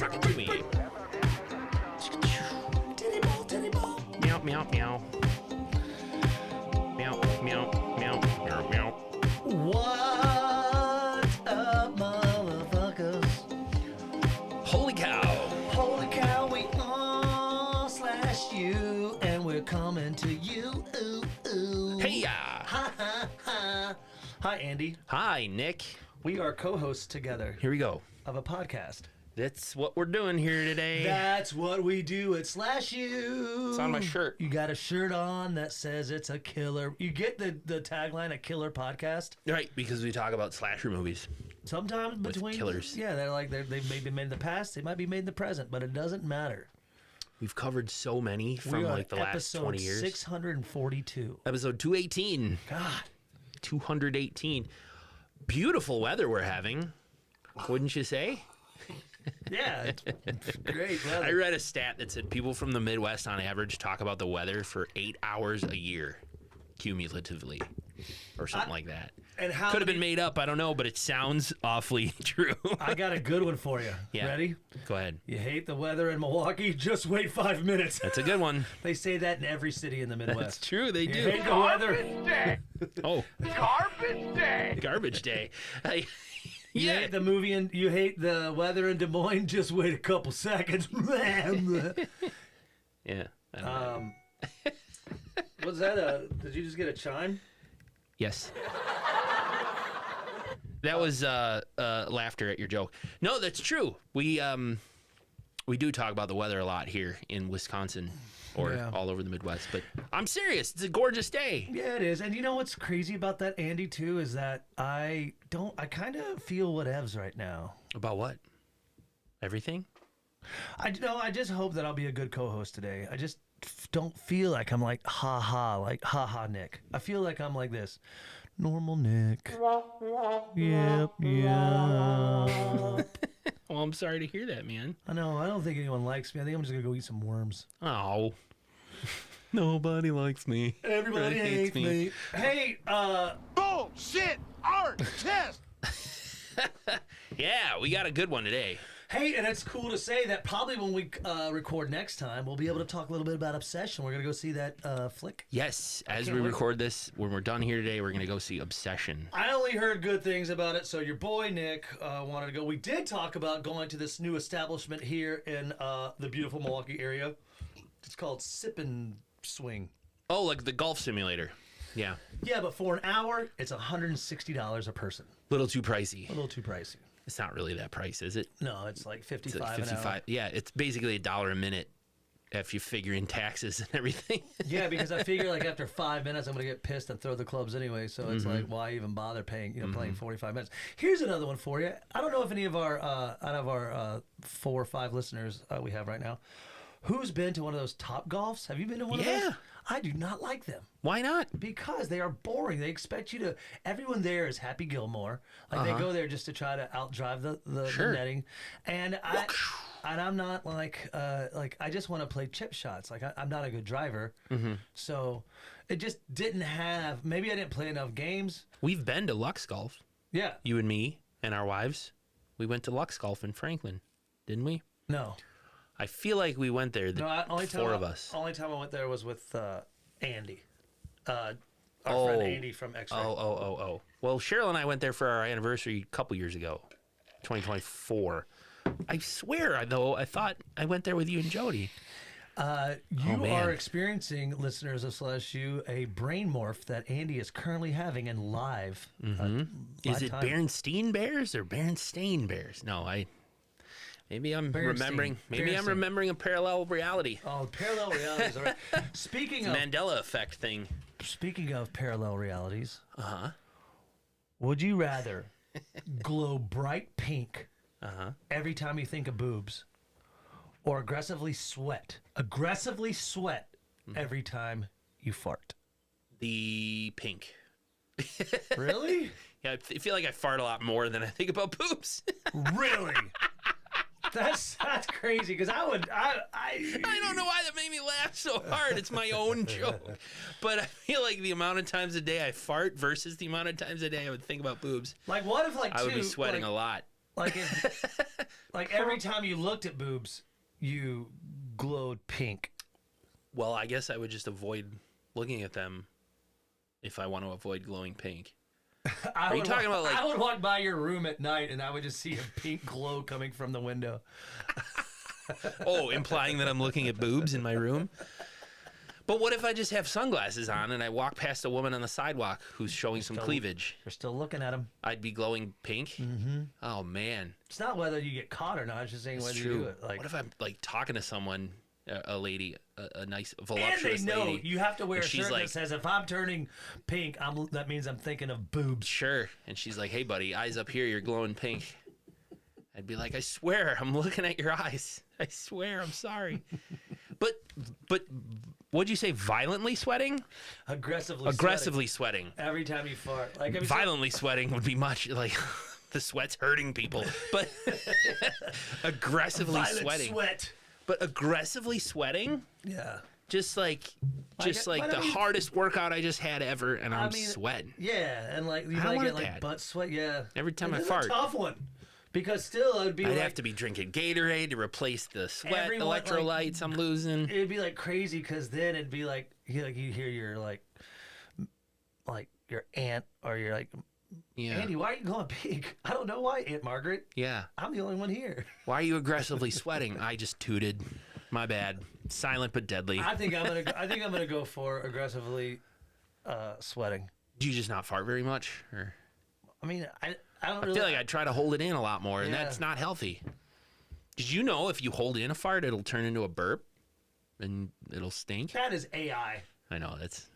Talk to me. Titty ball, titty ball. Meow, meow, meow. Meow, meow, meow, meow, meow. What up, motherfuckers? Holy cow. Holy cow, we on SlashU, and we're coming to you. Ooh, ooh. Hey-ya. Ha, ha, ha. Hi, Andy. Hi, Nick. We are co-hosts together Here we go. of a podcast. That's what we're doing here today. That's what we do at SlashU. It's on my shirt. You got a shirt on that says it's a killer. You get the tagline, a killer podcast. Right, because we talk about slasher movies. Sometimes between killers. Yeah, they've maybe made in the past. They might be made in the present, but it doesn't matter. We've covered so many from We are like the last 20 years. 642. Episode 218. God. 218. Beautiful weather we're having, wouldn't you say? Yeah, it's great weather. I read a stat that said people from the Midwest on average talk about the weather for 8 hours a year, cumulatively, or something like that. And how Could have been made up, I don't know, but it sounds awfully true. I got a good one for you. Yeah. Ready? Go ahead. You hate the weather in Milwaukee? Just wait 5 minutes. That's a good one. They say that in every city in the Midwest. That's true, they You do. hate the weather? Day. Oh, Garbage day. garbage day. You Yeah. hate the movie and you hate the weather in Des Moines? Just wait a couple seconds. Yeah. I don't know. Was that did you just get a chime? Yes. That was laughter at your joke. No, that's true. We do talk about the weather a lot here in Wisconsin or Yeah. all over the Midwest. But I'm serious. It's a gorgeous day. Yeah, it is. And you know what's crazy about that, Andy, too, is that I kind of feel whatevs right now. About what? Everything? I just hope that I'll be a good co-host today. I just don't feel like I'm like ha Nick. I feel like I'm like this. Normal Nick. Yep. Well, I'm sorry to hear that, man. I know. I don't think anyone likes me. I think I'm just going to go eat some worms. Oh. Nobody likes me. Everybody hates me. Hey, Bullshit art test. Yeah, we got a good one today. Hey, and it's cool to say that probably when we record next time, we'll be able to talk a little bit about Obsession. We're going to go see that flick. Yes, as can't we wait. record this, when we're done here today, we're going to go see Obsession. I only heard good things about it, so your boy Nick wanted to go. We did talk about going to this new establishment here in the beautiful Milwaukee area. It's called Sip and Swing. Oh, like the golf simulator. Yeah. Yeah, but for an hour, it's $160 a person. Little too pricey. A little too pricey. It's not really that price, is it? No, it's like 55 It's like an hour. 55. Yeah, it's basically $1 a minute if you figure in taxes and everything. Yeah, because I figure like after 5 minutes, I'm gonna get pissed and throw the clubs anyway. So it's Mm-hmm. like, why even bother paying? Playing 45 minutes. Here's another one for you. I don't know if any of our out of our 4 or 5 listeners we have right now, who's been to one of those Top Golfs? Have you been to one of those? Yeah. I do not like them Why not? because they are boring. They expect you to. Everyone there is Happy Gilmore. Like they go there just to try to outdrive the Sure. netting, and I'm not like I just want to play chip shots. Like I'm not a good driver, so it just didn't have. Maybe I didn't play enough games. We've been to Lux Golf, Yeah, you and me and our wives. We went to Lux Golf in Franklin, didn't we? no, I feel like we went there, the only time 4 of us. Only time I went there was with Andy, our Oh. friend Andy from X-Ray. Oh. Well, Cheryl and I went there for our anniversary a couple years ago, 2024. I swear, I thought I went there with you and Jody. You man. are experiencing, listeners of SlashU, a brain morph that Andy is currently having in live. Is it Berenstain Bears or Berenstain Bears? No, maybe I'm Berenstain. remembering. Maybe I'm Berenstain. remembering a parallel reality. Oh, parallel realities. All right. Speaking of Mandela effect thing. parallel realities, would you rather glow bright pink every time you think of boobs, or aggressively sweat every time you fart? The pink. Really? Yeah, I feel like I fart a lot more than I think about boobs. Really? That's crazy because I I don't know why that made me laugh so hard. It's my own joke. But I feel like the amount of times a day I fart versus the amount of times a day I would think about boobs, like what if like I would be two, sweating like, a lot. Like if Like every time you looked at boobs, you glowed pink. Well, I guess I would just avoid looking at them if I want to avoid glowing pink. Are you talking about like... I would walk by your room at night and I would just see a pink glow coming from the window. Oh, implying that I'm looking at boobs in my room? But what if I just have sunglasses on and I walk past a woman on the sidewalk who's showing some cleavage? You're still looking at them. I'd be glowing pink? Mm-hmm. Oh, man. It's not whether you get caught or not. It's just saying whether you do it. Like, what if I'm like talking to someone, a lady, a nice, voluptuous and they know lady? you have to wear a she's shirt like, that says, if I'm turning pink, that means I'm thinking of boobs. Sure. And she's like, hey, buddy, eyes up here. You're glowing pink. I'd be like, I swear, I'm looking at your eyes. I swear, I'm sorry. But what'd you say? Violently sweating? Aggressively sweating. Every time you fart. Like violently sweating would be much like the sweat's hurting people. But aggressively violent sweating. But aggressively sweating? Yeah. Just like the hardest workout I just had ever, and I'm sweating. Yeah, and like you might get like butt sweat. Yeah. Every time I fart. A tough one. Because still, it would be I'd have to be drinking Gatorade to replace the sweat electrolytes I'm losing. It'd be like crazy because then it'd be like you hear your like your aunt or you're like, Andy, why are you going pink? I don't know why, Aunt Margaret. Yeah. I'm the only one here. Why are you aggressively sweating? I just tooted. My bad. Silent but deadly. I think I'm gonna go for aggressively sweating. Do you just not fart very much, or? I mean, I don't I really... feel like I'd try to hold it in a lot more, and that's not healthy. Did you know if you hold in a fart, it'll turn into a burp, and it'll stink? That is AI. I know, that's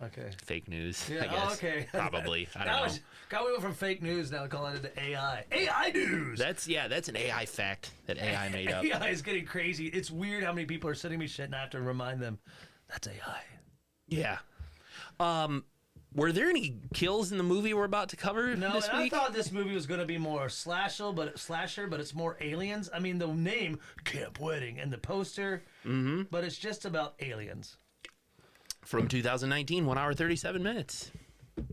fake news, yeah, I guess. Oh, okay. Probably. I don't know. God, we went from fake news now calling it the AI. AI news! That's an AI fact that AI made up. AI is getting crazy. It's weird how many people are sending me shit, and I have to remind them, that's AI. Yeah. Were there any kills in the movie we're about to cover this week? I thought this movie was going to be more slasher, but it's more aliens. I mean, the name Camp Wedding and the poster, but it's just about aliens. From 2019, 1 hour 37 minutes.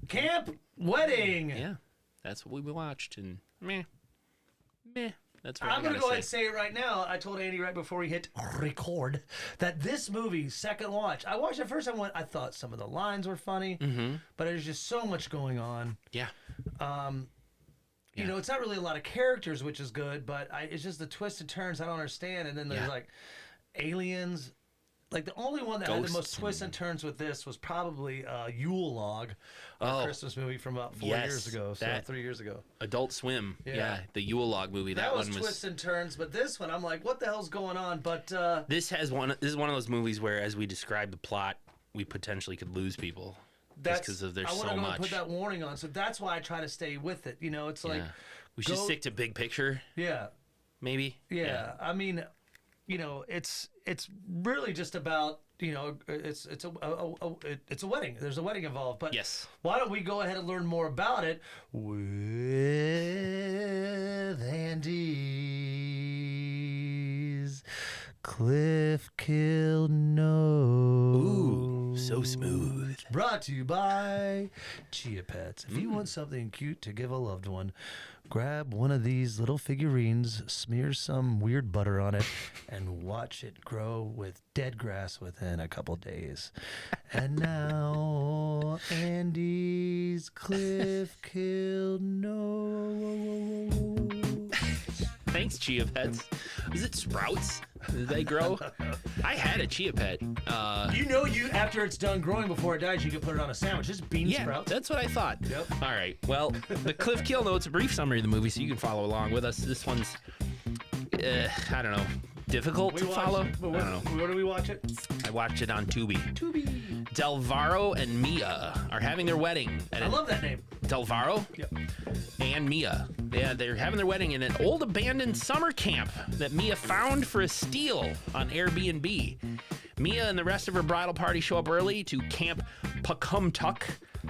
Camp Wedding. Yeah, that's what we watched, and meh. That's what I'm going to go ahead and say it right now. I told Andy right before we hit record that this movie, second watch, I watched it first. I thought some of the lines were funny, but there's just so much going on. Yeah. You know, it's not really a lot of characters, which is good, but it's just the twists and turns I don't understand. And then there's like aliens. Like the only one that had the most twists and turns with this was probably Yule Log, a Christmas movie from about 4 years ago, 3 years ago. Adult Swim, the Yule Log movie. That one was twists and turns, but this one I'm like, what the hell's going on? But this is one of those movies where, as we describe the plot, we potentially could lose people just because there's so much. I want to put that warning on, so that's why I try to stay with it. You know, it's like we should stick to big picture. Yeah, maybe. Yeah, I mean. You know, it's really just about, you know, it's a wedding. There's a wedding involved. But why don't we go ahead and learn more about it with Andy's Cliff Kill Notes. Ooh, so smooth. Brought to you by Chia Pets. If you want something cute to give a loved one, grab one of these little figurines, smear some weird butter on it, and watch it grow with dead grass within a couple days. And now, Andy's Cliff Kill Notes. Thanks, Chia Pets. Is it Sprouts? Did they grow? I had a Chia Pet. You know, after it's done growing before it dies, you can put it on a sandwich. Just bean sprouts. That's what I thought. Yep. All right. Well, the Cliff Kill Notes, a brief summary of the movie, so you can follow along with us. This one's, I don't know, difficult to follow. I don't know. Where do we watch it? I watched it on Tubi. Delvaro and Mia are having their wedding. I love that name. Delvaro? Yep. And Mia. Yeah, they're having their wedding in an old abandoned summer camp that Mia found for a steal on Airbnb. Mia and the rest of her bridal party show up early to Camp Pacumtuck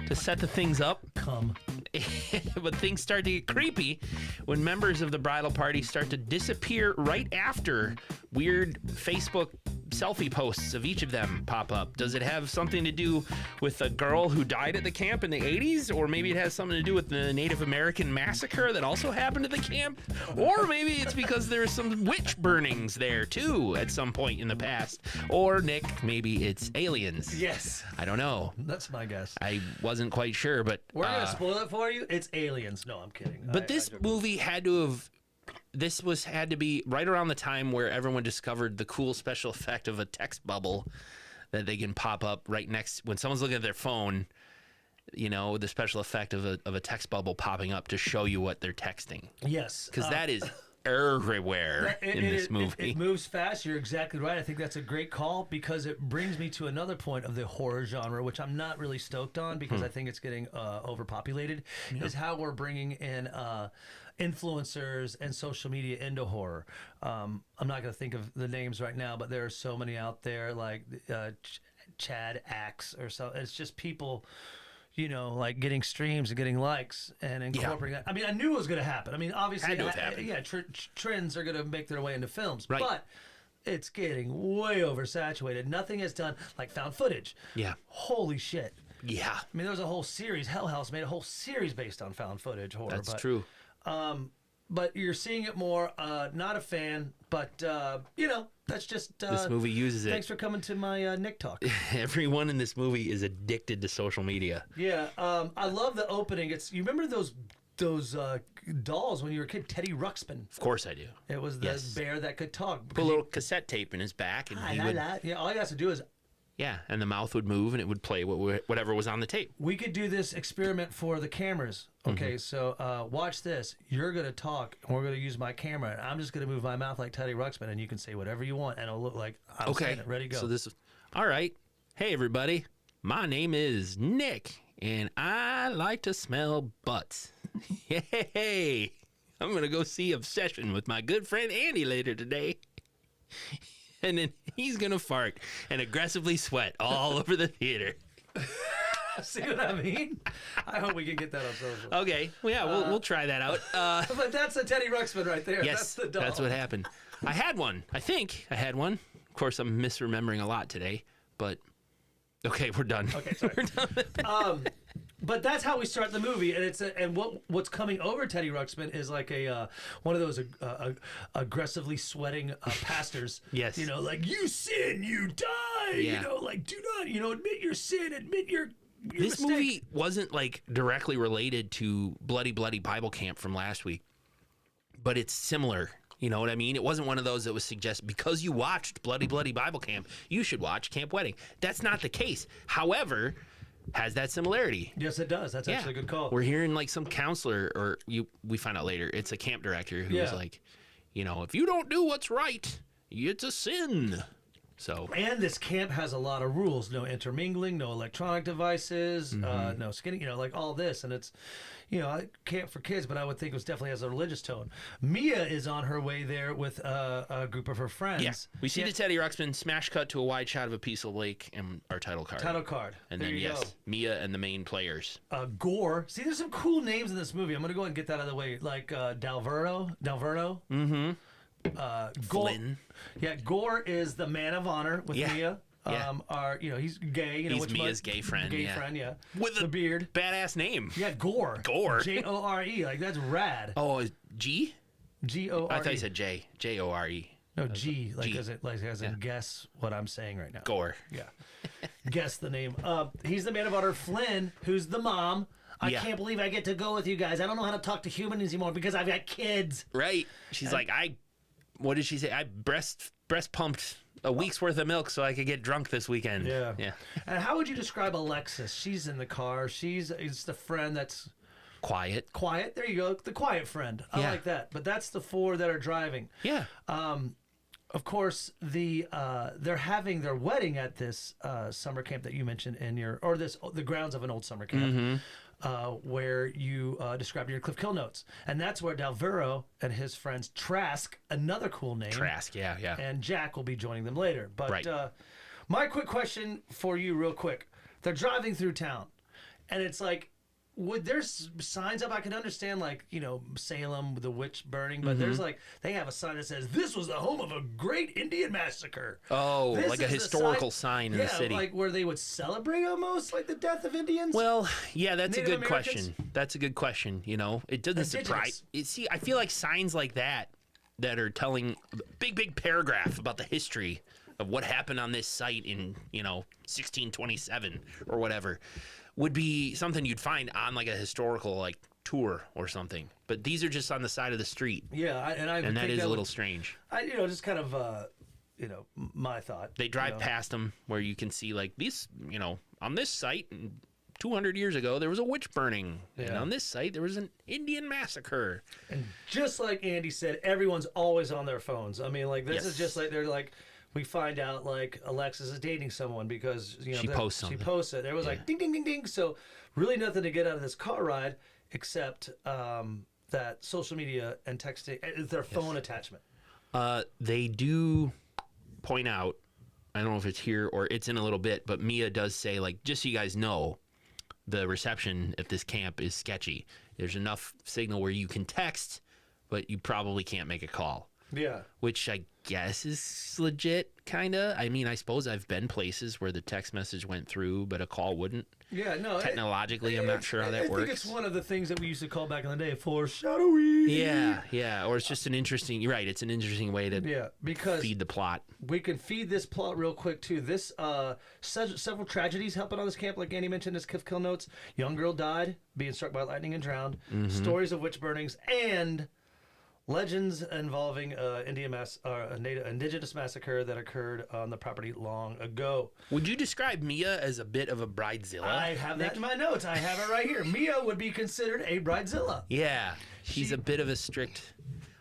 to set the things up. But things start to get creepy when members of the bridal party start to disappear right after weird Facebook selfie posts of each of them pop up. Does it have something to do with a girl who died at the camp in the 80s? Or maybe it has something to do with the Native American massacre that also happened at the camp? Or maybe it's because there's some witch burnings there too at some point in the past. Or, Nick, maybe it's aliens. Yes. I don't know. That's my guess. I wasn't quite sure, but... We're going to spoil it for you. It's aliens. No, I'm kidding. But this movie had to be right around the time where everyone discovered the cool special effect of a text bubble that they can pop up right next when someone's looking at their phone. You know, the special effect of a text bubble popping up to show you what they're texting. Yes, because that is everywhere in this movie. It moves fast. You're exactly right. I think that's a great call because it brings me to another point of the horror genre, which I'm not really stoked on because I think it's getting overpopulated, is how we're bringing in influencers and social media into horror. I'm not going to think of the names right now, but there are so many out there like Chad Axe or so. It's just people... you know, like getting streams and getting likes and incorporating that. I mean, I knew it was going to happen. I mean, obviously, trends are going to make their way into films, but it's getting way oversaturated. Nothing is done like found footage. Yeah. Holy shit. Yeah. I mean, there was a whole series. Hell House made a whole series based on found footage horror. That's true. But you're seeing it more. Not a fan, but you know, that's just this movie uses it. Thanks for coming to my Nick Talk. Everyone in this movie is addicted to social media. Yeah, I love the opening. You remember those dolls when you were a kid, Teddy Ruxpin? Of course I do. It was the bear that could talk. Put a little cassette tape in his back, and he would. Yeah, all he has to do is. Yeah, and the mouth would move, and it would play whatever was on the tape. We could do this experiment for the cameras. Okay, so watch this. You're going to talk, and we're going to use my camera, and I'm just going to move my mouth like Teddy Ruxpin, and you can say whatever you want, and it'll look like I'm saying it. Ready, go. So this is... All right. Hey, everybody. My name is Nick, and I like to smell butts. Hey, I'm going to go see Obsession with my good friend Andy later today. And then he's going to fart and aggressively sweat all over the theater. See what I mean? I hope we can get that on social. Okay. Well, yeah, we'll try that out. But that's a Teddy Ruxpin right there. Yes, that's the doll. That's what happened. I had one. I think I had one. Of course, I'm misremembering a lot today, but okay, we're done. Okay, sorry. We're done. But that's how we start the movie, and what's coming over Teddy Ruxpin is like one of those aggressively sweating pastors. Yes. You know, like you sin, you die. Yeah. You know, like do not. You know, admit your sin, admit your this mistake. movie wasn't like directly related to Bloody Bloody Bible Camp from last week, but it's similar. You know what I mean? It wasn't one of those that was suggested because you watched Bloody Bloody Bible Camp, you should watch Camp Wedding. That's not the case. However, has that similarity. Yes, it does. That's actually a good call. We're hearing like some counselor, or we find out later, it's a camp director who's like, you know, if you don't do what's right, it's a sin. So, and this camp has a lot of rules: no intermingling, no electronic devices, no skinning. You know, like all this, and it's, you know, camp for kids, but I would think it was definitely has a religious tone. Mia is on her way there with a group of her friends. Yeah, we see the Teddy Ruxpin smash cut to a wide shot of a piece of lake and our title card. And then go. Mia and the main players. Gore. See, there's some cool names in this movie. I'm gonna go ahead and get that out of the way, like Dalverno. Mm-hmm. Flynn. Yeah, Gore is the man of honor with Mia. He's gay. You know, he's Mia's gay friend. With the beard, badass name. Yeah, Gore. Gore. J-O-R-E. Like that's rad. Oh, G? G-O-R-E. I thought you said J. J-O-R-E. No, G. Like as in guess what I'm saying right now. Gore. Yeah. Guess the name. He's the man of honor. Flynn, who's the mom. I can't believe I get to go with you guys. I don't know how to talk to humans anymore because I've got kids. Right. She's like, what did she say? I breast pumped a week's worth of milk so I could get drunk this weekend. Yeah. And how would you describe Alexis? She's in the car. It's the friend that's quiet. There you go. The quiet friend. I like that. But that's the four that are driving. Yeah. Of course, they're having their wedding at this summer camp that you mentioned the grounds of an old summer camp. Where you described your Cliff Kill notes. And that's where Dalvero and his friends Trask, another cool name. Trask, yeah. And Jack will be joining them later. But my quick question for you real quick. They're driving through town. And it's like would there's signs up? I can understand, like, you know, Salem, the witch burning, but there's like, they have a sign that says, this was the home of a great Indian massacre. Oh, This like a is the historical sign in the city. like where they would celebrate almost like the death of Indians. Well, yeah, that's Native a good Americans? question. That's a good question. You know, it doesn't surprise. Indigenous. See, I feel like signs like that are telling big paragraph about the history of what happened on this site in, you know, 1627 or whatever, would be something you'd find on like a historical like tour or something. But these are just on the side of the street. Yeah, and that is a little strange. You know, just kind of, you know, my thought. They drive you know. past them where you can see like these, you know, on this site 200 years ago there was a witch burning, and Yeah. on this site there was an Indian massacre. And just like Andy said, everyone's always on their phones. I mean, like, this Yes. is just like, they're like, we find out like Alexis is dating someone because, you know, She posts something. She posts it. There was Yeah. like ding, ding, ding, ding. So really nothing to get out of this car ride except that social media and texting is their phone attachment. They do point out, I don't know if it's here or it's in a little bit, but Mia does say, like, just so you guys know, the reception at this camp is sketchy. There's enough signal where you can text, but you probably can't make a call. Yeah. Which I guess is legit, kind of. I mean, I suppose I've been places where the text message went through, but a call wouldn't. Yeah, no. Technologically, I'm not sure how that I works. think it's one of the things that we used to call back in the day foreshadowing. Yeah. Or it's just an interesting, you're right, it's an interesting way to because feed the plot. we can feed this plot real quick too. This several tragedies happen on this camp, like Andy mentioned in his kill notes. Young girl died, being struck by lightning and drowned. Stories of witch burnings and legends involving indigenous massacre that occurred on the property long ago. Would you describe Mia as a bit of a bridezilla? I have that in my notes. I have it right here. Mia would be considered a bridezilla. Yeah, she's a bit of a strict.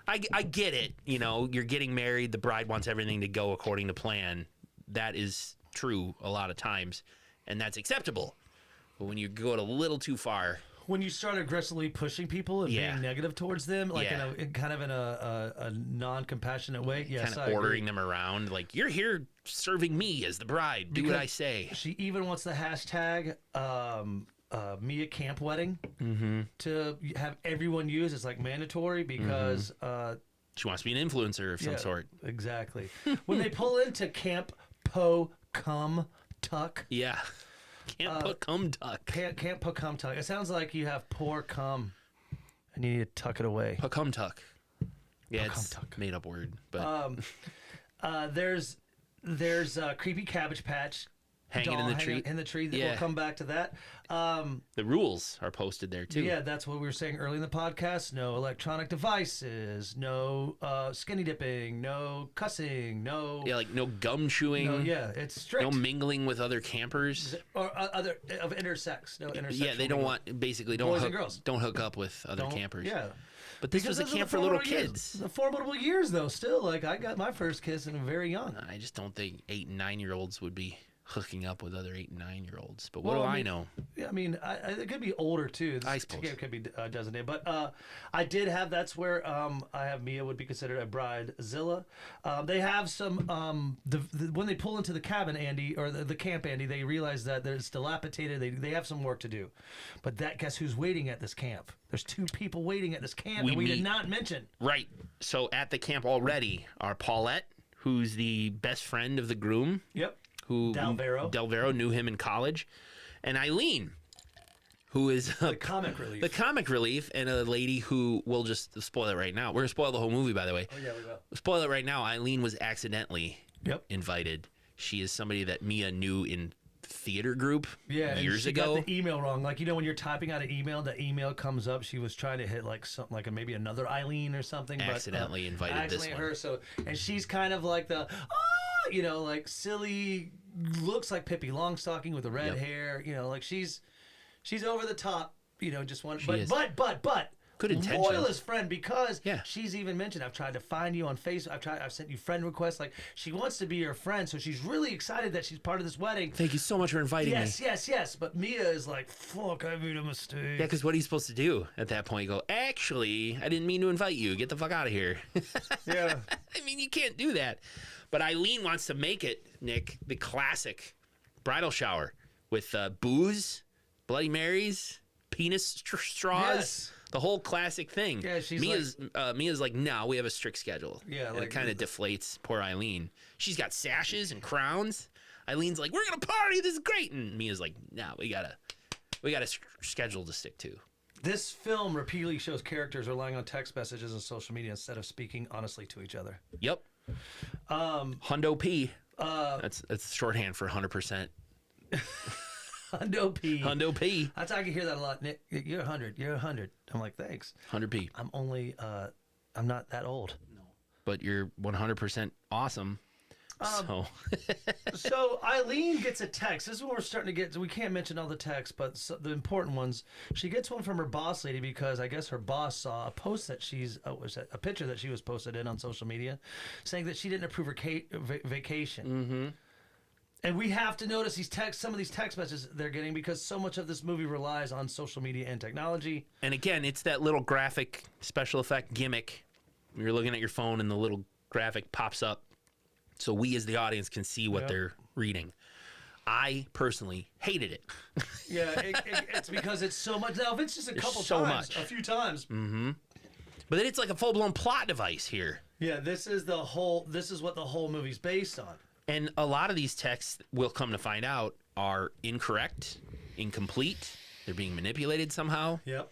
I get it. You know, you're getting married. The bride wants everything to go according to plan. That is true a lot of times, and that's acceptable. But when you go a little too far, When you start aggressively pushing people and being negative towards them, like in a non-compassionate way, yes, kind of ordering them around, like, you're here serving me as the bride. Do what I say. She even wants the hashtag Mia Camp Wedding to have everyone use. It's like mandatory because She wants to be an influencer of some sort. Exactly. When they pull into Camp Po Cum Tuck. Yeah. Can't put cum tuck. Can't Po Cum Tuck. It sounds like you have poor cum and you need to tuck it away. Pacum tuck. Yeah, it's Tuck. made up word, but There's a creepy Cabbage Patch hanging in the tree. In the tree. Yeah. We'll come back to that. The rules are posted there too. Yeah, that's what we were saying early in the podcast. No electronic devices, no skinny dipping, no cussing, no. Yeah, like no gum chewing. No, yeah, it's strict. No mingling with other campers. Or other of intersex. No intersex. Yeah, they don't want, basically don't Boys hook, and girls. don't hook up with other Don't- campers. Yeah. But this was a those are camp the for little formidable years. kids. The formidable years, though, still. Like, I got my first kiss and I'm very young. I just don't think 8 and 9-year-olds would be hooking up with other 8 and 9-year-olds. But what Well, do I I mean, know? Yeah, I mean, it could be older too. I suppose. It could be doesn't it? But I did have. That's where I have Mia would be considered a bridezilla. They have some. When they pull into the cabin, Andy, or the camp, Andy, they realize that it's dilapidated. They have some work to do. But guess who's waiting at this camp? There's 2 people waiting at this camp that we did not mention. Right. So at the camp already are Paulette, who's the best friend of the groom. Yep. Who Delvero knew him in college, and Eileen, who is The comic relief. the comic relief, and a lady who we'll just spoil it right now. We're gonna spoil the whole movie, by the way. Oh yeah, we will. Spoil it right now. Eileen was accidentally Yep. invited. She is somebody that Mia knew in theater group Yeah, years and she ago. got the email wrong. Like, when you're typing out an email, the email comes up. She was trying to hit like something like maybe another Eileen or something. Accidentally but, invited this one. her. So, and she's kind of like the like silly, looks like Pippi Longstocking with the red hair. Like she's over the top. Just one. But good intentions. Loyalist friend, because Yeah. she's even mentioned, I've tried to find you on Facebook. I've sent you friend requests. Like, she wants to be your friend, so she's really excited that she's part of this wedding. Thank you so much for inviting me. Yes. But Mia is like, fuck, I made a mistake. Yeah, because what are you supposed to do at that point? You go, actually, I didn't mean to invite you. Get the fuck out of here. Yeah. I mean, you can't do that. But Eileen wants to make it, Nick, the classic bridal shower with booze, Bloody Marys, penis straws. Yes. The whole classic thing. Yeah, she's Mia's like, no, we have a strict schedule. Yeah, and like it kind of deflates poor Eileen. She's got sashes and crowns. Eileen like, we're gonna party. This is great. And Mia's like, no, we got a schedule to stick to. This film repeatedly shows characters relying on text messages and social media instead of speaking honestly to each other. Yep. Hundo P. That's shorthand for 100%. Hundo P. Hundo P. That's I can hear that a lot. Nick, you're 100. You're 100. I'm like, thanks. 100 P. I'm only. I'm not that old. No. But you're 100% awesome. So Eileen gets a text. This is when we're starting to get. We can't mention all the texts, but the important ones. She gets one from her boss lady because I guess her boss saw a post that a picture that she was posted in on social media, saying that she didn't approve her vacation. Mm-hmm. And we have to notice some of these text messages they're getting because so much of this movie relies on social media and technology. And again, it's that little graphic special effect gimmick. You're looking at your phone and the little graphic pops up, so we as the audience can see what they're reading. I personally hated it. Yeah, it's because it's so much. Now, if it's just a few times. Mm-hmm. But then it's like a full-blown plot device here. Yeah, this is what the whole movie's based on. And a lot of these texts, we'll come to find out, are incorrect, incomplete. They're being manipulated somehow. Yep.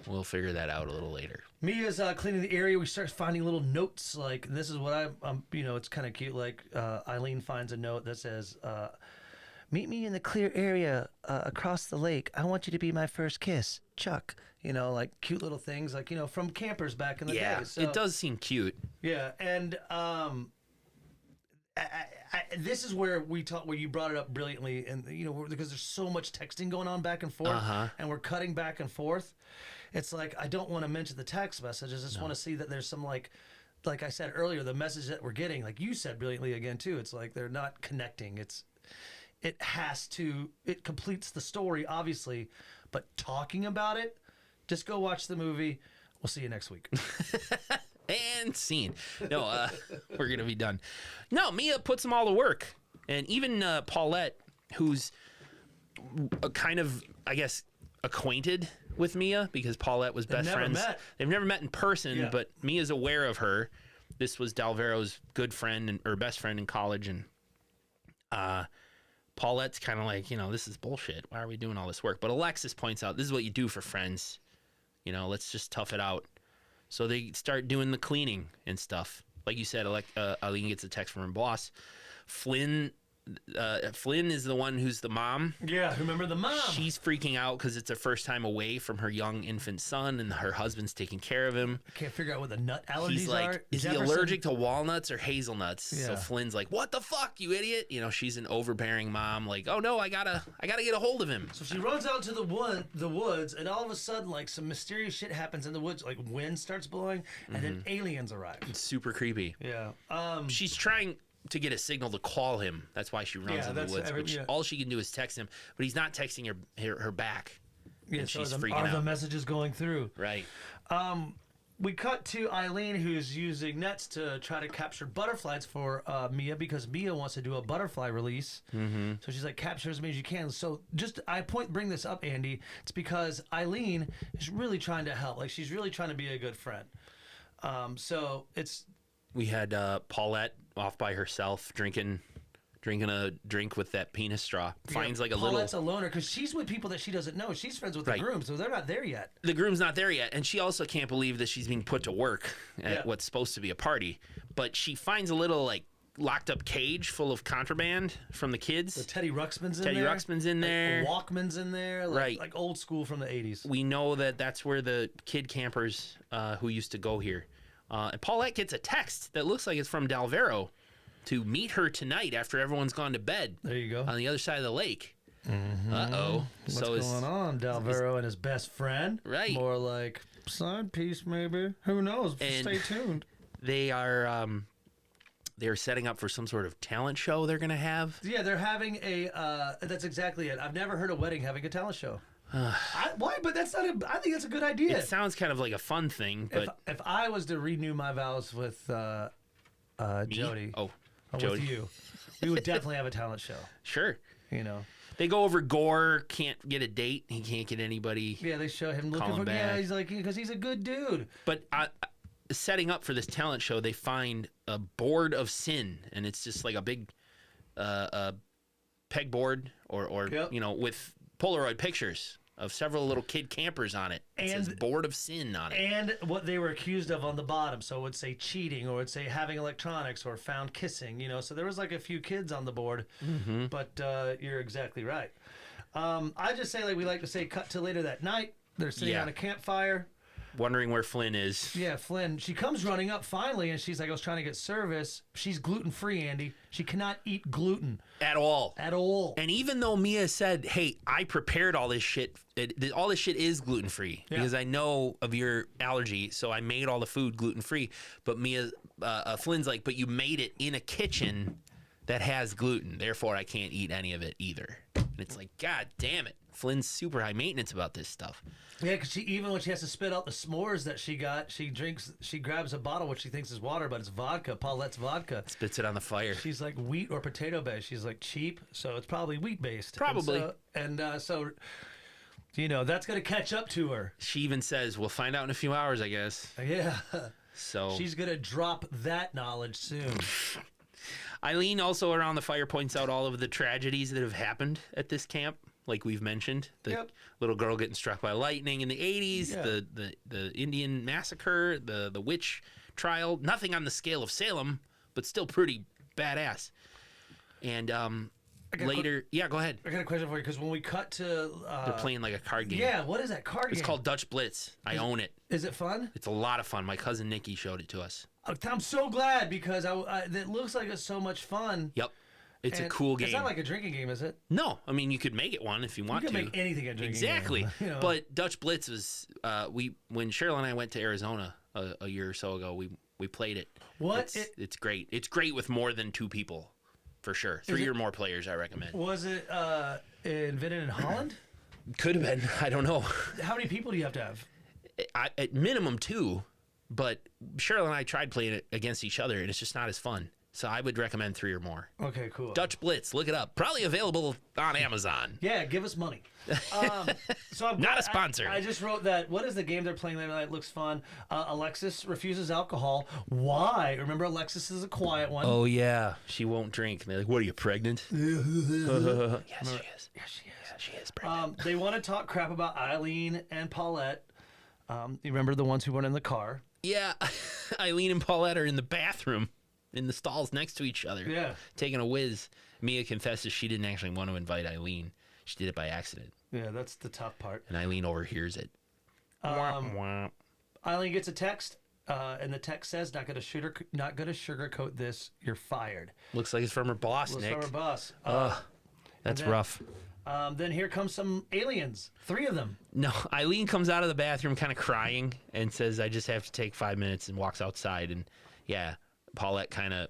We'll figure that out a little later. Mia's cleaning the area. We start finding little notes. Like, this is what it's kind of cute. Like, Eileen finds a note that says, meet me in the clear area across the lake. I want you to be my first kiss. Chuck. Like cute little things, like, from campers back in the day. Yeah, So, it does seem cute. Yeah, and this is where you brought it up brilliantly, and because there's so much texting going on back and forth, and we're cutting back and forth. It's like I don't want to mention the text messages. I just want to see that there's some like I said earlier, the message that we're getting, like you said brilliantly again too. It's like they're not connecting. It completes the story obviously, but talking about it, just go watch the movie. We'll see you next week. And scene. No, we're going to be done. No, Mia puts them all to work. And even Paulette, who's kind of, I guess, acquainted with Mia because Paulette was best friends. They've never met in person, but Mia's aware of her. This was Dalvero's good friend or best friend in college. And Paulette's kind of like, this is bullshit. Why are we doing all this work? But Alexis points out, this is what you do for friends. Let's just tough it out. So they start doing the cleaning and stuff. Like you said, Eileen gets a text from her boss. Flynn is the one who's the mom. Yeah, remember the mom. She's freaking out because it's her first time away from her young infant son, and her husband's taking care of him. I can't figure out what the nut allergies He's like, are. is he allergic to walnuts or hazelnuts? Yeah. So Flynn's like, what the fuck, you idiot? She's an overbearing mom. Like, oh no, I gotta get a hold of him. So she runs out to the woods, and all of a sudden, like some mysterious shit happens in the woods. Like wind starts blowing, and then aliens arrive. It's super creepy. Yeah. She's trying to get a signal to call him. That's why she runs in the woods. All she can do is text him, but he's not texting her back. Yeah, and so she's freaking out. Are the messages going through? Right. We cut to Eileen, who's using nets to try to capture butterflies for Mia because Mia wants to do a butterfly release. Mm-hmm. So she's like, capture as many as you can. So bring this up, Andy. It's because Eileen is really trying to help. Like, she's really trying to be a good friend. We had Paulette off by herself drinking a drink with that penis straw. Finds like a little. Paulette's a loner because she's with people that she doesn't know. She's friends with the groom, so they're not there yet. The groom's not there yet, and she also can't believe that she's being put to work at what's supposed to be a party. But she finds a little like locked up cage full of contraband from the kids. The Teddy Ruxpin's in there. Teddy Ruxpin's in there. Walkman's in there. Like old school from the 80s. We know that's where the kid campers who used to go here. And Paulette gets a text that looks like it's from Dalvero to meet her tonight after everyone's gone to bed. There you go. On the other side of the lake. Mm-hmm. Uh-oh. What's going on? Dalvero and his best friend? Right. More like side piece, maybe. Who knows? Stay tuned. They are they're setting up for some sort of talent show they're going to have. Yeah, they're having that's exactly it. I've never heard a wedding having a talent show. Why? But that's not. I think that's a good idea. It sounds kind of like a fun thing, but if I was to renew my vows with Jody, Jody, with you, we would definitely have a talent show. Sure. They go over Gore, can't get a date. He can't get anybody. Yeah, they show him Call looking him for. Yeah, back. he's like, because he's a good dude. But setting up for this talent show, they find a board of sin, and it's just like a big pegboard or Yep. with Polaroid pictures of several little kid campers on it. It says board of sin on it. And what they were accused of on the bottom. So it would say cheating, or it would say having electronics, or found kissing. So there was like a few kids on the board. Mm-hmm. But you're exactly right. I just say, like we like to say, cut to later that night. They're sitting Yeah. on a campfire. Wondering where Flynn is. Yeah, Flynn. She comes running up finally, and she's like, I was trying to get service. She's gluten-free, Andy. She cannot eat gluten At all. at all. And even though Mia said, hey, I prepared all this shit, all this shit is gluten-free because I know of your allergy, so I made all the food gluten-free. But Flynn's like, but you made it in a kitchen that has gluten, therefore I can't eat any of it either. And it's like, God damn it. Flynn's super high maintenance about this stuff. Yeah, because even when she has to spit out the s'mores that she got, she grabs a bottle which she thinks is water, but it's vodka, Paulette's vodka. Spits it on the fire. She's like wheat or potato based. She's like cheap, so it's probably wheat based. Probably. So that's gonna catch up to her. She even says, we'll find out in a few hours, I guess. Yeah. So She's gonna drop that knowledge soon. Eileen also around the fire points out all of the tragedies that have happened at this camp. Like we've mentioned, the little girl getting struck by lightning in the 80s, the Indian massacre, the witch trial. Nothing on the scale of Salem, but still pretty badass. And later, go ahead. I got a question for you, because when we cut to They're playing like a card game. yeah, what is that card game? It's called Dutch Blitz. I own it. Is it fun? It's a lot of fun. My cousin Nikki showed it to us. I'm so glad, because it looks like it's so much fun. Yep. It's a And cool game. It's not like a drinking game, is it? No, I mean you could make it one if you want You to. can make anything a drinking Exactly. game. But Dutch Blitz was when Cheryl and I went to Arizona a year or so ago, we played it. It's great. It's great with more than two people, for sure. Three or more players, I recommend. Was it invented in Holland? Could have been. I don't know. How many people do you have to have? At minimum two, but Cheryl and I tried playing it against each other, and it's just not as fun. So I would recommend 3 or more. Okay, cool. Dutch Blitz, look it up. Probably available on Amazon. Yeah, give us money. So I'm Not a sponsor. I just wrote that. What is the game they're playing that night? Looks fun. Alexis refuses alcohol. Why? Remember, Alexis is a quiet one. Oh yeah, she won't drink. And they're like, "What are you, pregnant?" Yes, she is. Yeah, she is. Yeah, she is pregnant. They want to talk crap about Eileen and Paulette. You remember the ones who went in the car? Yeah, Eileen and Paulette are in the bathroom, in the stalls next to each other. Yeah. Taking a whiz. Mia confesses she didn't actually want to invite Eileen. She did it by accident. Yeah, that's the tough part. And Eileen overhears it. Womp, womp. Eileen gets a text, and the text says, "Not gonna sugarcoat this. You're fired." Looks like it's from her boss, Looks Nick. from her boss. That's then- rough. Then here comes some aliens. 3 of them. No, Eileen comes out of the bathroom kind of crying and says, I just have to take 5 minutes, and walks outside. And yeah, Paulette kind of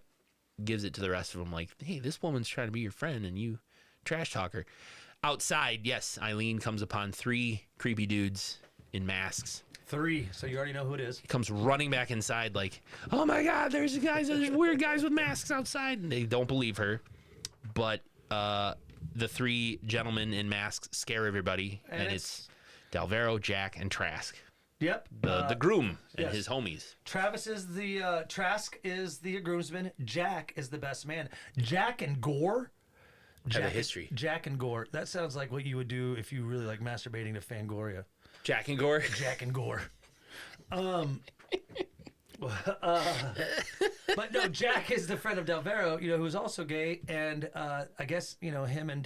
gives it to the rest of them like, hey, this woman's trying to be your friend and you trash talk her. Outside, yes, Eileen comes upon 3 creepy dudes in masks. 3. So you already know who it is. Comes running back inside like, oh my God, there's weird guys with masks outside. And they don't believe her. But the 3 gentlemen in masks scare everybody. And it's Dalvero, Jack, and Trask. Yep. The groom and yes. his homies. Travis is the Trask is the groomsman. Jack is the best man. Jack and Gore Have a history. Jack and Gore. That sounds like what you would do if you really like masturbating to Fangoria. Jack and Gore. Jack and Gore. But no, Jack is the friend of Dalvero, who's also gay, and I guess him and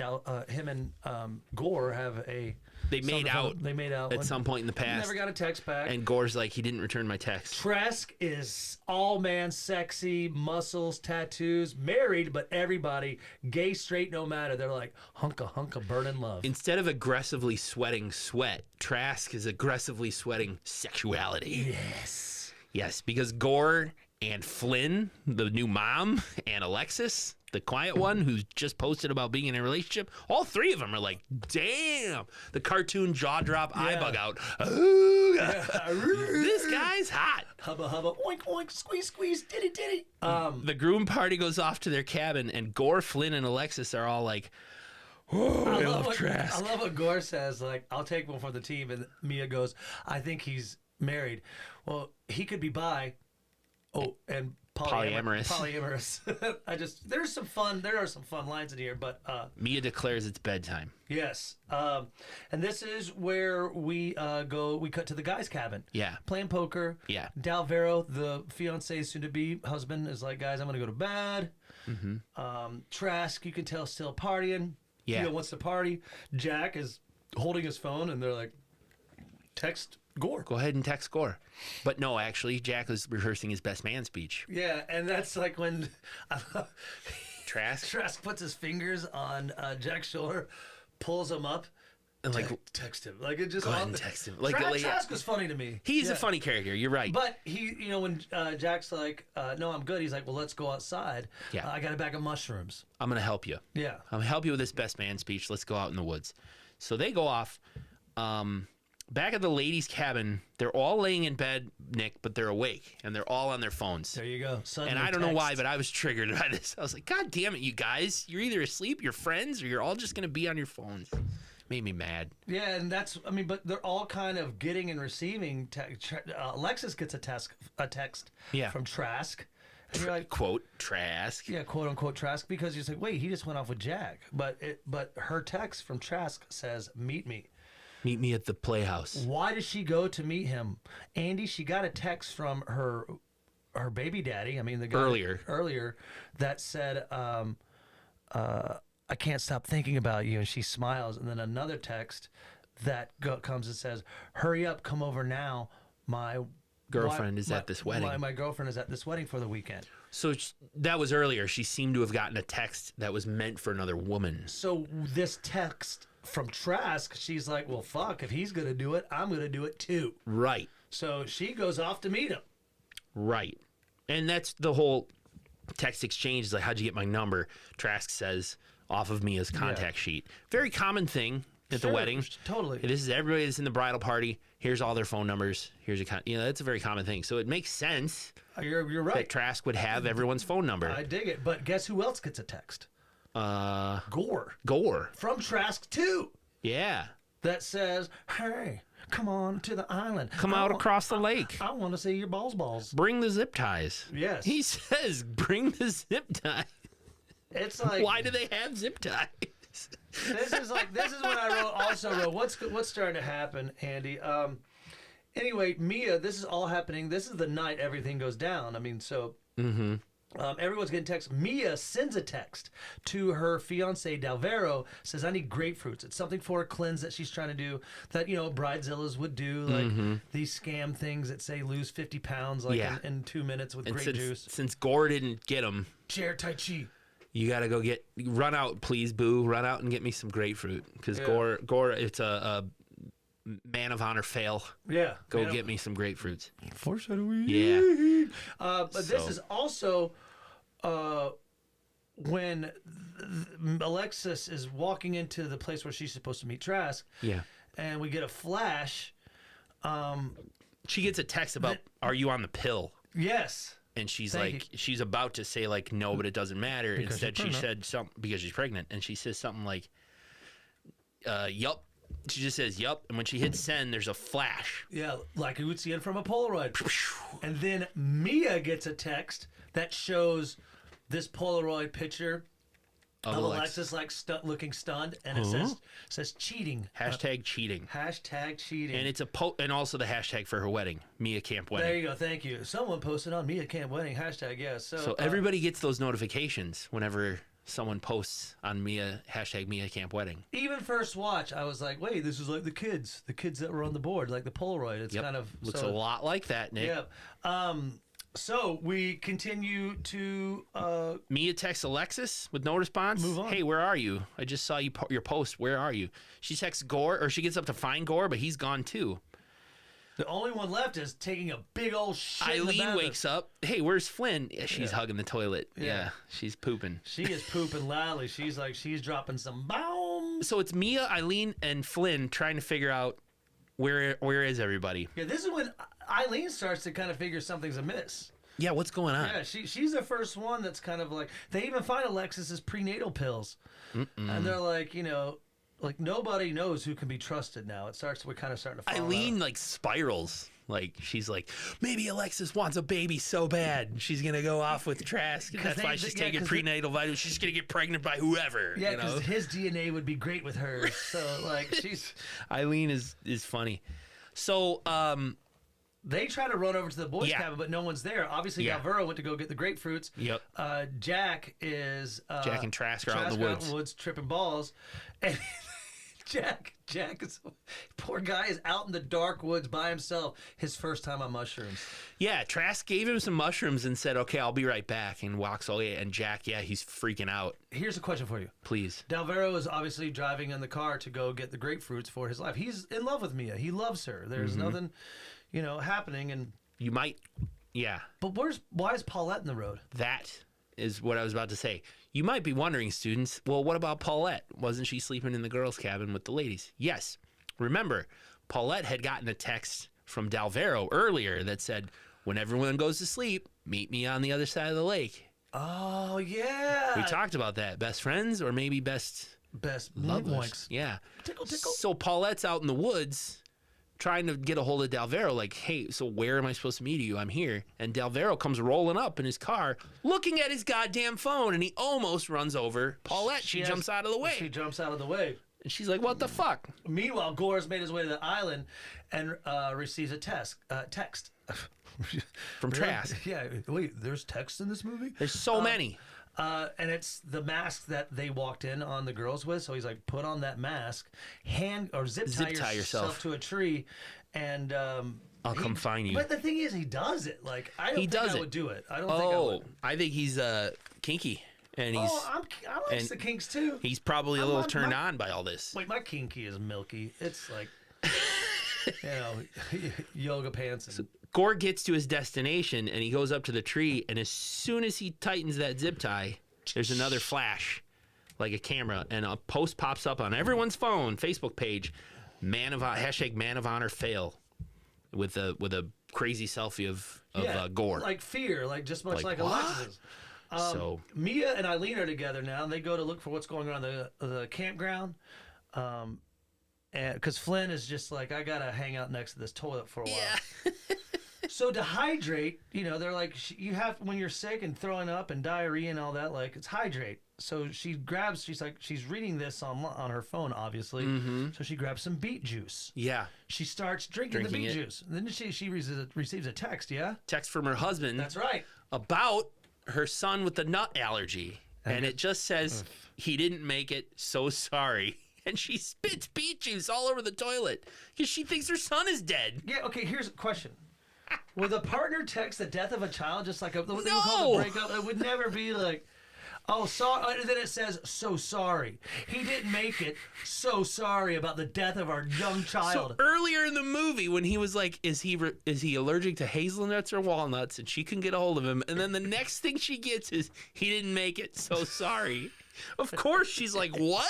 Gore have a. They made out. They made out at some point in the past. Never got a text back. And Gore's like, he didn't return my text. Trask is all man, sexy, muscles, tattoos, married, but everybody, gay, straight, no matter. They're like hunka burning love. Instead of aggressively sweating sweat, Trask is aggressively sweating sexuality. Yes, because Gore and Flynn, the new mom, and Alexis, the quiet one who's just posted about being in a relationship, all 3 of them are like, damn, the cartoon jaw drop, eye bug out. Ooh, this guy's hot. Hubba hubba, oink oink, squeeze squeeze, diddy diddy. The groom party goes off to their cabin, and Gore, Flynn, and Alexis are all like, I love I Trask. love what Gore says, like, I'll take one for the team. And Mia goes, I think he's married. Well, he could be bi. Oh, and Polyamorous. Polyamorous. There are some fun lines in here, but Mia declares it's bedtime. yes. And this is where we cut to the guy's cabin. Yeah. Playing poker. Yeah. Dalvero, the fiance, soon to be husband, is like, guys, I'm gonna go to bed. Trask, you can tell, still partying. Yeah. Theo wants to party. Jack is holding his phone, and they're like, text Gore. Go ahead and text Gore. But no, actually, Jack was rehearsing his best man speech. Yeah, and that's like when Trask? Trask puts his fingers on Jack's shoulder, pulls him up, And like, text him. Like, it just go ahead and text him. Like, Trask was funny to me. He's Yeah. a funny character. You're right. But when Jack's like, no, I'm good. He's like, well, let's go outside. Yeah. I got a bag of mushrooms. I'm going to help you. Yeah. I'm going to help you with this best man speech. Let's go out in the woods. So they go off. Back at the ladies' cabin, they're all laying in bed, Nick, but they're awake, and they're all on their phones. There you go. And I don't know why, but I was triggered by this. I was like, God damn it, you guys. You're either asleep, you're friends, or you're all just going to be on your phones. Made me mad. Yeah, and but they're all kind of getting and receiving. Alexis gets a text from Trask. And you're like, quote, Trask. yeah, quote unquote Trask, because you're like, wait, he just went off with Jack. But her text from Trask says, meet me. Meet me at the playhouse. Why does she go to meet him? Andy, she got a text from her baby daddy. I mean, the guy earlier that said, I can't stop thinking about you. And she smiles. And then another text that comes and says, hurry up, come over now. My Girlfriend is at this wedding. My girlfriend is at this wedding for the weekend. So that was earlier. She seemed to have gotten a text that was meant for another woman. So this text from Trask, she's like, well, fuck, if he's going to do it, I'm going to do it too. Right. So she goes off to meet him. Right. And that's the whole text exchange is like, how'd you get my number? Trask says off of Mia's contact sheet. Very common thing at the wedding. Totally. This is everybody that's in the bridal party. Here's all their phone numbers. Here's that's a very common thing. So it makes sense You're right. that Trask would have everyone's phone number. I dig it. But guess who else gets a text? Gore. Gore. From Trask too. Yeah. That says, hey, come on to the island. Come out across the lake. I want to see your balls. Bring the zip ties. Yes. He says, bring the zip ties. It's like, Why do they have zip ties? this is when I wrote what's starting to happen, Andy. Anyway, Mia, this is all happening. This is the night everything goes down. I mean, so everyone's getting texts. Mia sends a text to her fiance Dalvero, says, I need grapefruits. It's something for a cleanse that she's trying to do that, Bridezillas would do, like these scam things that say lose 50 pounds in 2 minutes with grape juice. Since Gore didn't get them, Chair Tai Chi. you got to go run out, please, boo. Run out and get me some grapefruit. Because Gore, it's a man of honor fail. Yeah. Go get me some grapefruits. Foreshadowing. Yeah. But this is also when Alexis is walking into the place where she's supposed to meet Trask. Yeah. And we get a flash. She gets a text about, are you on the pill? Yes. And she's she's about to say like, no, but it doesn't matter. Instead, she said something because she's pregnant. And she says something like, yup. She just says, yup. And when she hits send, there's a flash. Yeah, like you would see it from a Polaroid. And then Mia gets a text that shows this Polaroid picture of Alexis looking stunned. And it says cheating. Hashtag cheating. Hashtag cheating. And it's and also the hashtag for her wedding, Mia Camp Wedding. There you go. Thank you. Someone posted on Mia Camp Wedding hashtag. Yeah. So everybody gets those notifications whenever someone posts on hashtag Mia Camp Wedding. Even first watch, I was like, wait, this is like the kids that were on the board, like the Polaroid. It's kind of looks a lot like that, Nick. Yeah. So we continue to Mia texts Alexis with no response. Move on. Hey, where are you? I just saw your post. Where are you? She texts Gore, or she gets up to find Gore, but he's gone too. The only one left is taking a big old shit. Eileen wakes up. Hey, where's Flynn? Yeah, she's hugging the toilet. Yeah, she's pooping. She is pooping loudly. She's dropping some bombs. So it's Mia, Eileen, and Flynn trying to figure out where is everybody. Yeah, this is when Eileen starts to kind of figure something's amiss. Yeah, what's going on? Yeah, she's the first one that's kind of like, they even find Alexis's prenatal pills. And they're like, like nobody knows who can be trusted now. We're kind of starting to fall Eileen out. like spirals. Like she's like, maybe Alexis wants a baby so bad she's gonna go off with Trask, and that's why she's taking prenatal vitamins. She's gonna get pregnant by whoever. Yeah, because his DNA would be great with hers. So like she's Eileen is funny. So they try to run over to the boys' cabin, but no one's there. Obviously, Alvaro went to go get the grapefruits. Yep. Jack and Trask are out in the woods tripping balls, and Jack is poor guy is out in the dark woods by himself. His first time on mushrooms. Yeah, Trask gave him some mushrooms and said, "Okay, I'll be right back," and walks away. And Jack, he's freaking out. Here's a question for you, please. Dalvero is obviously driving in the car to go get the grapefruits for his life. He's in love with Mia. He loves her. There's nothing, happening. And you might, But why is Paulette in the road? That is what I was about to say. You might be wondering, students, well, what about Paulette? Wasn't she sleeping in the girls' cabin with the ladies? Yes. Remember, Paulette had gotten a text from Dalvero earlier that said, when everyone goes to sleep, meet me on the other side of the lake. Oh, yeah. We talked about that. Best friends or maybe best lovers. Yeah. Tickle, tickle. So Paulette's out in the woods trying to get a hold of Dalvero, like, hey, so where am I supposed to meet you? I'm here. And Dalvero comes rolling up in his car, looking at his goddamn phone, and he almost runs over Paulette. She jumps out of the way. She jumps out of the way. And she's like, what the fuck? Meanwhile, Gore's made his way to the island and receives a text. From Trask. Yeah, wait, there's text in this movie? There's so many. And it's the mask that they walked in on the girls with. So he's like, put on that mask, zip tie yourself to a tree, and I'll come find you. But the thing is, he does it. Like, I don't think I would do it. I don't think I would. I think he's kinky. And he's, I like the kinks too. He's probably a little turned on by all this. Wait, my kinky is milky. It's like, yoga pants. And... Gore gets to his destination, and he goes up to the tree, and as soon as he tightens that zip tie, there's another flash, like a camera, and a post pops up on everyone's phone, Facebook page, hashtag Man of Honor fail, with a crazy selfie of Gore. Like fear, like just much like Alexis. So Mia and Eileen are together now, and they go to look for what's going on in the campground. And because Flynn is just like, I gotta hang out next to this toilet for a while. Yeah. So to hydrate, they're like, you have, when you're sick and throwing up and diarrhea and all that, like, it's hydrate. So she's reading this on her phone, obviously. So she grabs some beet juice. Yeah. She starts drinking the beet juice. And then she receives a text, yeah? Text from her husband. That's right. About her son with the nut allergy. And it just says, he didn't make it, so sorry. And she spits beet juice all over the toilet because she thinks her son is dead. Yeah, okay, here's a question. Would the partner text the death of a child just like what they would No! call the breakup? It would never be like, oh, sorry. And then it says, so sorry. He didn't make it. So sorry about the death of our young child. So earlier in the movie, when he was like, is he allergic to hazelnuts or walnuts? And she couldn't get a hold of him. And then the next thing she gets is, he didn't make it. So sorry. Of course, she's like, what?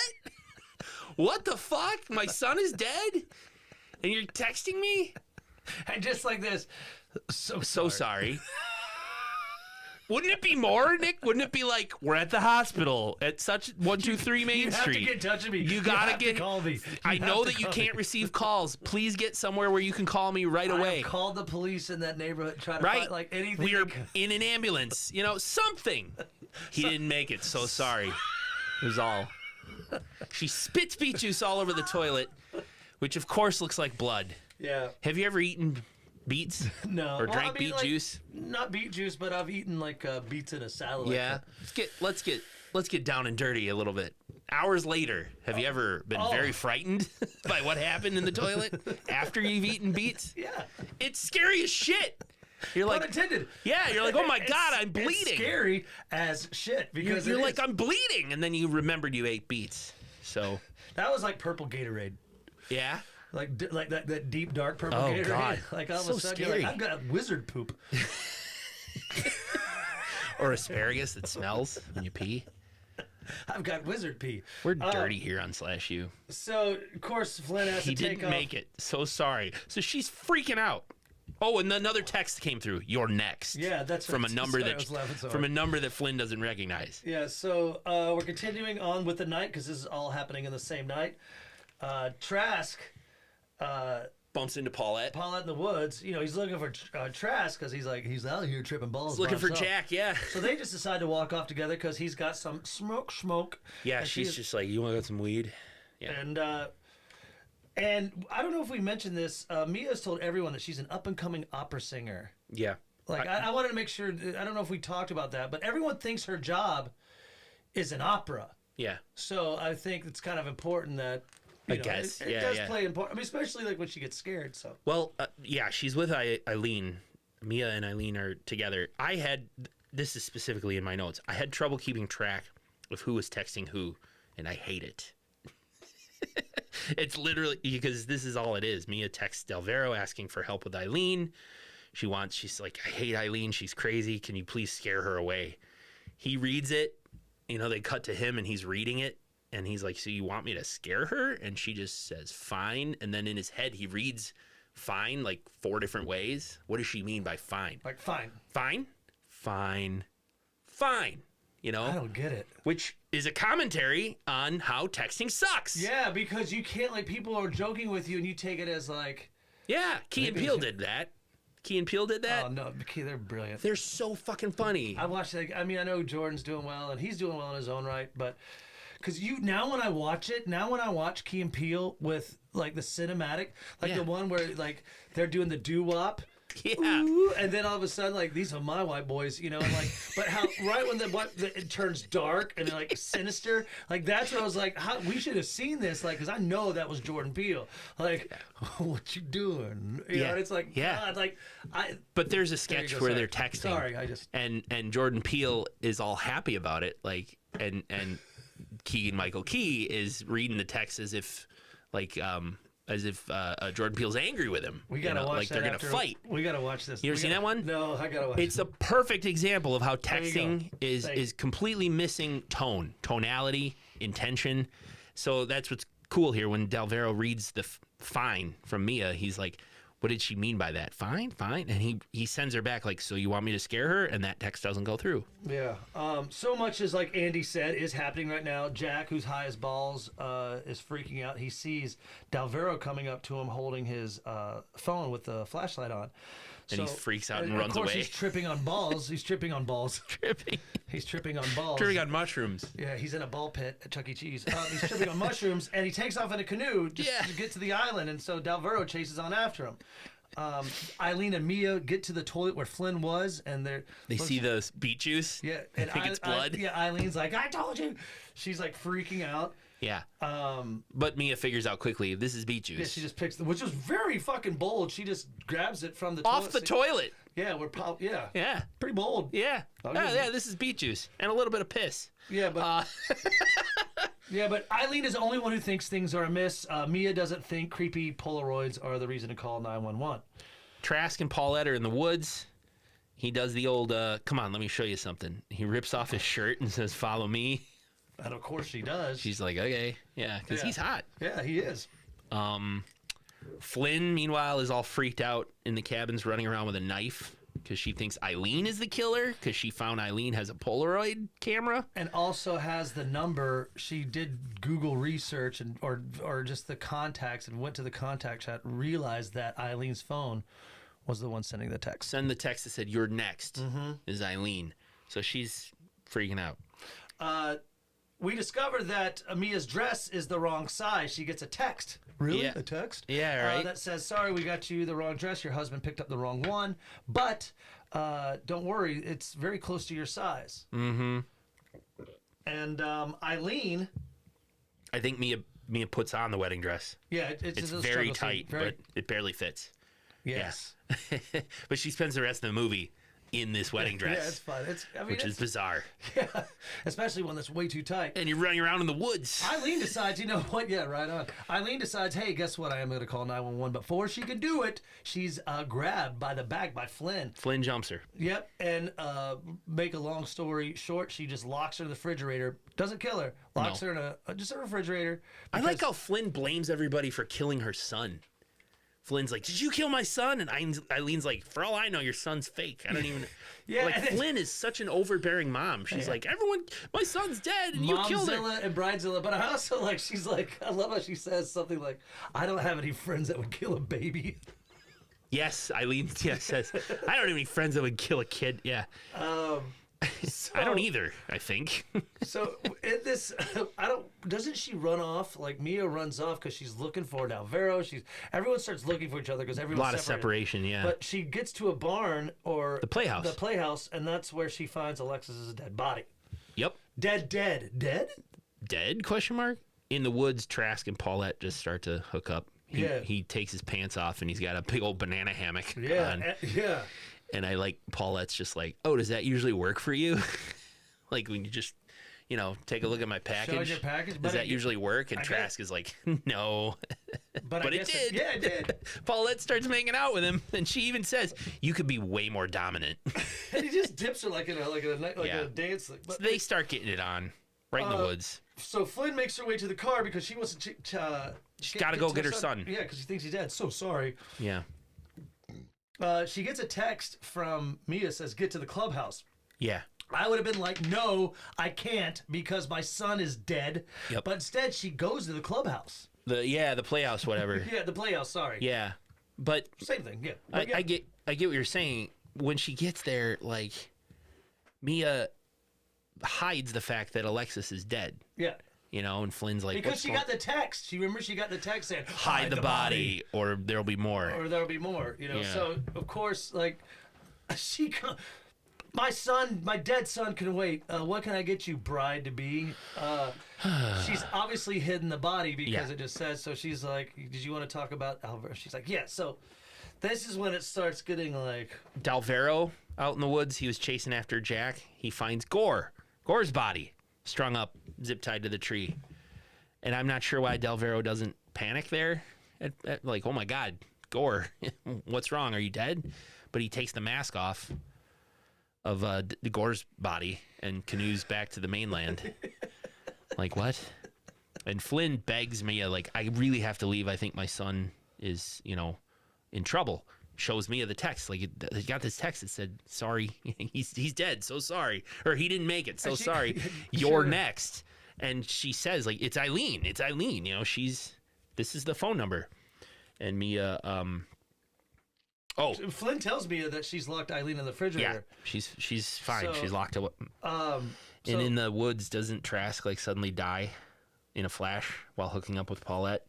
What the fuck? My son is dead? And you're texting me? And just like this, so sorry. Wouldn't it be more, Nick? Wouldn't it be like, we're at the hospital at such 123 Main Street. You have to get in touch with me. You gotta get. Call me. I know that you can't receive calls. Please get somewhere where you can call me right away. I called the police in that neighborhood, trying to find like anything. We're in an ambulance. Something. He didn't make it. So sorry. It was all. She spits beet juice all over the toilet, which of course looks like blood. Yeah. Have you ever eaten beets? No. Or drank beet juice? Not beet juice, but I've eaten like beets in a salad. Yeah. Let's get down and dirty a little bit. Hours later, have you ever been very frightened by what happened in the toilet after you've eaten beets? Yeah. It's scary as shit. You're like, unintended. Yeah, you're like, oh my God, I'm bleeding. It's scary as shit because you're like, I'm bleeding, and then you remembered you ate beets. So that was like purple Gatorade. Yeah. Like that deep dark purple Gatorade. God. Like all So of a sudden, scary. you're like, I've got wizard poop. Or asparagus that smells when you pee. I've got wizard pee. We're dirty here on SlashU. So of course Flynn has to take off. He didn't make it. So sorry. So she's freaking out. Oh, and another text came through. You're next. Yeah, that's from right. a number Sorry, I was laughing so from a hard. number that Flynn doesn't recognize. Yeah, so we're continuing on with the night because this is all happening in the same night. Trask, Bumps into Paulette. Paulette in the woods. You know, he's looking for Trask because he's out here tripping balls. He's looking by for himself. Jack. Yeah. So they just decide to walk off together because he's got some smoke. Yeah, and she's just like, you want to get some weed? Yeah. And I don't know if we mentioned this. Mia's told everyone that she's an up and coming opera singer. Yeah. Like I wanted to make sure. I don't know if we talked about that, but everyone thinks her job is an opera. Yeah. So I think it's kind of important that. You know, guess. it Yeah, does yeah. play important. I mean, especially like when she gets scared. So. Well, yeah, she's with Eileen. Mia and Eileen are together. This is specifically in my notes. I had trouble keeping track of who was texting who, and I hate it. It's literally because this is all it is. Mia texts Delvero asking for help with Eileen. She's like, I hate Eileen. She's crazy. Can you please scare her away? He reads it. You know, they cut to him and he's reading it. And he's like, so you want me to scare her? And she just says, fine. And then in his head, he reads fine like 4 different ways. What does she mean by fine? Like fine. Fine? Fine. Fine. You know? I don't get it. Which is a commentary on how texting sucks. Yeah, because you can't like people are joking with you and you take it as like. Yeah. Key and Maybe Peele it's- did that. Key and Peele did that. Oh no, they're brilliant. They're so fucking funny. I watched. I mean, I know Jordan's doing well and he's doing well in his own right, but. Because now when I watch Key and Peele with like the cinematic, like the one where like they're doing the doo-wop, Yeah. ooh, and then all of a sudden like these are my white boys, you know, and like but how right when it turns dark and like sinister, like that's where I was like, we should have seen this, like because I know that was Jordan Peele, like what you doing, you know, and it's like God, like But there's a There sketch you go, where sorry. they're texting. Sorry, I just and Jordan Peele is all happy about it, like and Keegan Michael Key is reading the text as if Jordan Peele's angry with him. we gotta watch like that they're gonna after, fight. We gotta watch this. You ever seen that one? No, I gotta watch. It's a perfect example of how you go. texting is completely missing tonality, intention. So that's what's cool here. When Delvero reads the fine from Mia, he's like, what did she mean by that? Fine. And he sends her back like, so you want me to scare her? And that text doesn't go through. Yeah. So much as like Andy said is happening right now. Jack, who's high as balls, is freaking out. He sees Delvero coming up to him holding his phone with the flashlight on. And he freaks out and of runs course away. He's tripping on balls. He's tripping on balls. He's tripping on balls. Tripping on mushrooms. Yeah, he's in a ball pit at Chuck E. Cheese. He's tripping on mushrooms, and he takes off in a canoe just to get to the island, and so Delvero chases on after him. Eileen and Mia get to the toilet where Flynn was, and They see the beet juice. Yeah, and I think it's blood. Eileen's like, I told you. She's like freaking out. Yeah. But Mia figures out quickly, this is beet juice. Yeah, she just picks which was very fucking bold. She just grabs it from the Off toilet the seat. toilet. Yeah, Yeah. pretty bold. Yeah. I'll give Yeah, you- this is beet juice. And a little bit of piss. Yeah, but yeah, but Eileen is the only one who thinks things are amiss. Mia doesn't think creepy Polaroids are the reason to call 911. Trask and Paulette are in the woods. He does the old, come on, let me show you something. He rips off his shirt and says, follow me. And of course she does. She's like, okay. Yeah, because Yeah. he's hot. Yeah, he is. Flynn, meanwhile, is all freaked out in the cabins running around with a knife because she thinks Eileen is the killer because she found Eileen has a Polaroid camera. And also has the number. She did Google research and or just the contacts and went to the contact chat, realized that Eileen's phone was the one sending the text. Send the text that said, you're next, is Eileen. So she's freaking out. We discovered that Mia's dress is the wrong size. She gets a text. Really? Yeah. A text? Yeah, right. That says, sorry, we got you the wrong dress. Your husband picked up the wrong one. But don't worry, it's very close to your size. Mm-hmm. And Eileen... I think Mia puts on the wedding dress. Yeah, It's a very struggle scene. tight, but it barely fits. Yes. Yeah. But she spends the rest of the movie in this wedding dress. Yeah, it's fun. Which is bizarre. Yeah, especially when it's way too tight. And you're running around in the woods. Eileen decides, you know what? Yeah, right on. Eileen decides, hey, guess what? I am going to call 911. Before she can do it, she's grabbed by the back by Flynn. Flynn jumps her. Yep, and make a long story short, she just locks her in the refrigerator. Doesn't kill her. Locks her in just a refrigerator. I like how Flynn blames everybody for killing her son. Flynn's like, did you kill my son? And Eileen's like, for all I know, your son's fake. I don't even. Yeah, like Flynn is such an overbearing mom. She's like, everyone, my son's dead, and you killed her. Momzilla and Bridezilla, but I also like. She's like, I love how she says something like, "I don't have any friends that would kill a baby." Yes, Eileen. Yeah, says, I don't have any friends that would kill a kid. Yeah. So, I don't either, I think. So in this, doesn't she run off? Like Mia runs off because she's looking for Dalvero. Everyone starts looking for each other because A everyone's lot of separated. separation, yeah. But she gets to a barn or The playhouse. The playhouse, and that's where she finds Alexis's dead body. Yep. Dead? Dead? Question mark. In the woods, Trask and Paulette just start to hook up. He takes his pants off and he's got a big old banana hammock on. Yeah. And I like Paulette's just like, oh, does that usually work for you? Like when you just, take a look at my package. Show your package. Does that usually work? And Trask is like, no. But it did. Yeah, it did. Paulette starts making out with him, and she even says, "You could be way more dominant." And he just dips her like in a dance. But so they start getting it on right in the woods. So Flynn makes her way to the car because she wants to. She's got to go get her son. Yeah, because she thinks he's dead. So sorry. Yeah. She gets a text from Mia, says, "Get to the clubhouse." Yeah. I would have been like, "No, I can't because my son is dead." Yep. But instead, she goes to the clubhouse. The playhouse, whatever. Yeah, the playhouse. Sorry. Yeah, but Same thing. Yeah. I get what you're saying. When she gets there, like Mia hides the fact that Alexis is dead. Yeah. And Flynn's like, Because she got the text. She got the text saying, hide the body, or there'll be more. Or there'll be more. Yeah. So of course, like my dead son can wait. What can I get you, bride to be? She's obviously hidden the body because it just says. So she's like, did you want to talk about Alvaro? She's like, yeah. So this is when it starts getting like. Dalvero out in the woods. He was chasing after Jack. He finds Gore's body strung up, zip tied to the tree. And I'm not sure why Dalvero doesn't panic there. Like, oh my God, Gore, what's wrong? Are you dead? But he takes the mask off of Gore's body and canoes back to the mainland. Like, what? And Flynn begs Mia, like, I really have to leave. I think my son is, in trouble. Shows Mia the text. Like, he got this text that said, sorry, he's dead. So sorry. Or he didn't make it. So sorry. You're next. And she says, like, it's Eileen. It's Eileen. This is the phone number. And Mia, Flynn tells Mia that she's locked Eileen in the refrigerator. Yeah, she's fine. So, she's locked up. And in the woods, doesn't Trask like suddenly die in a flash while hooking up with Paulette?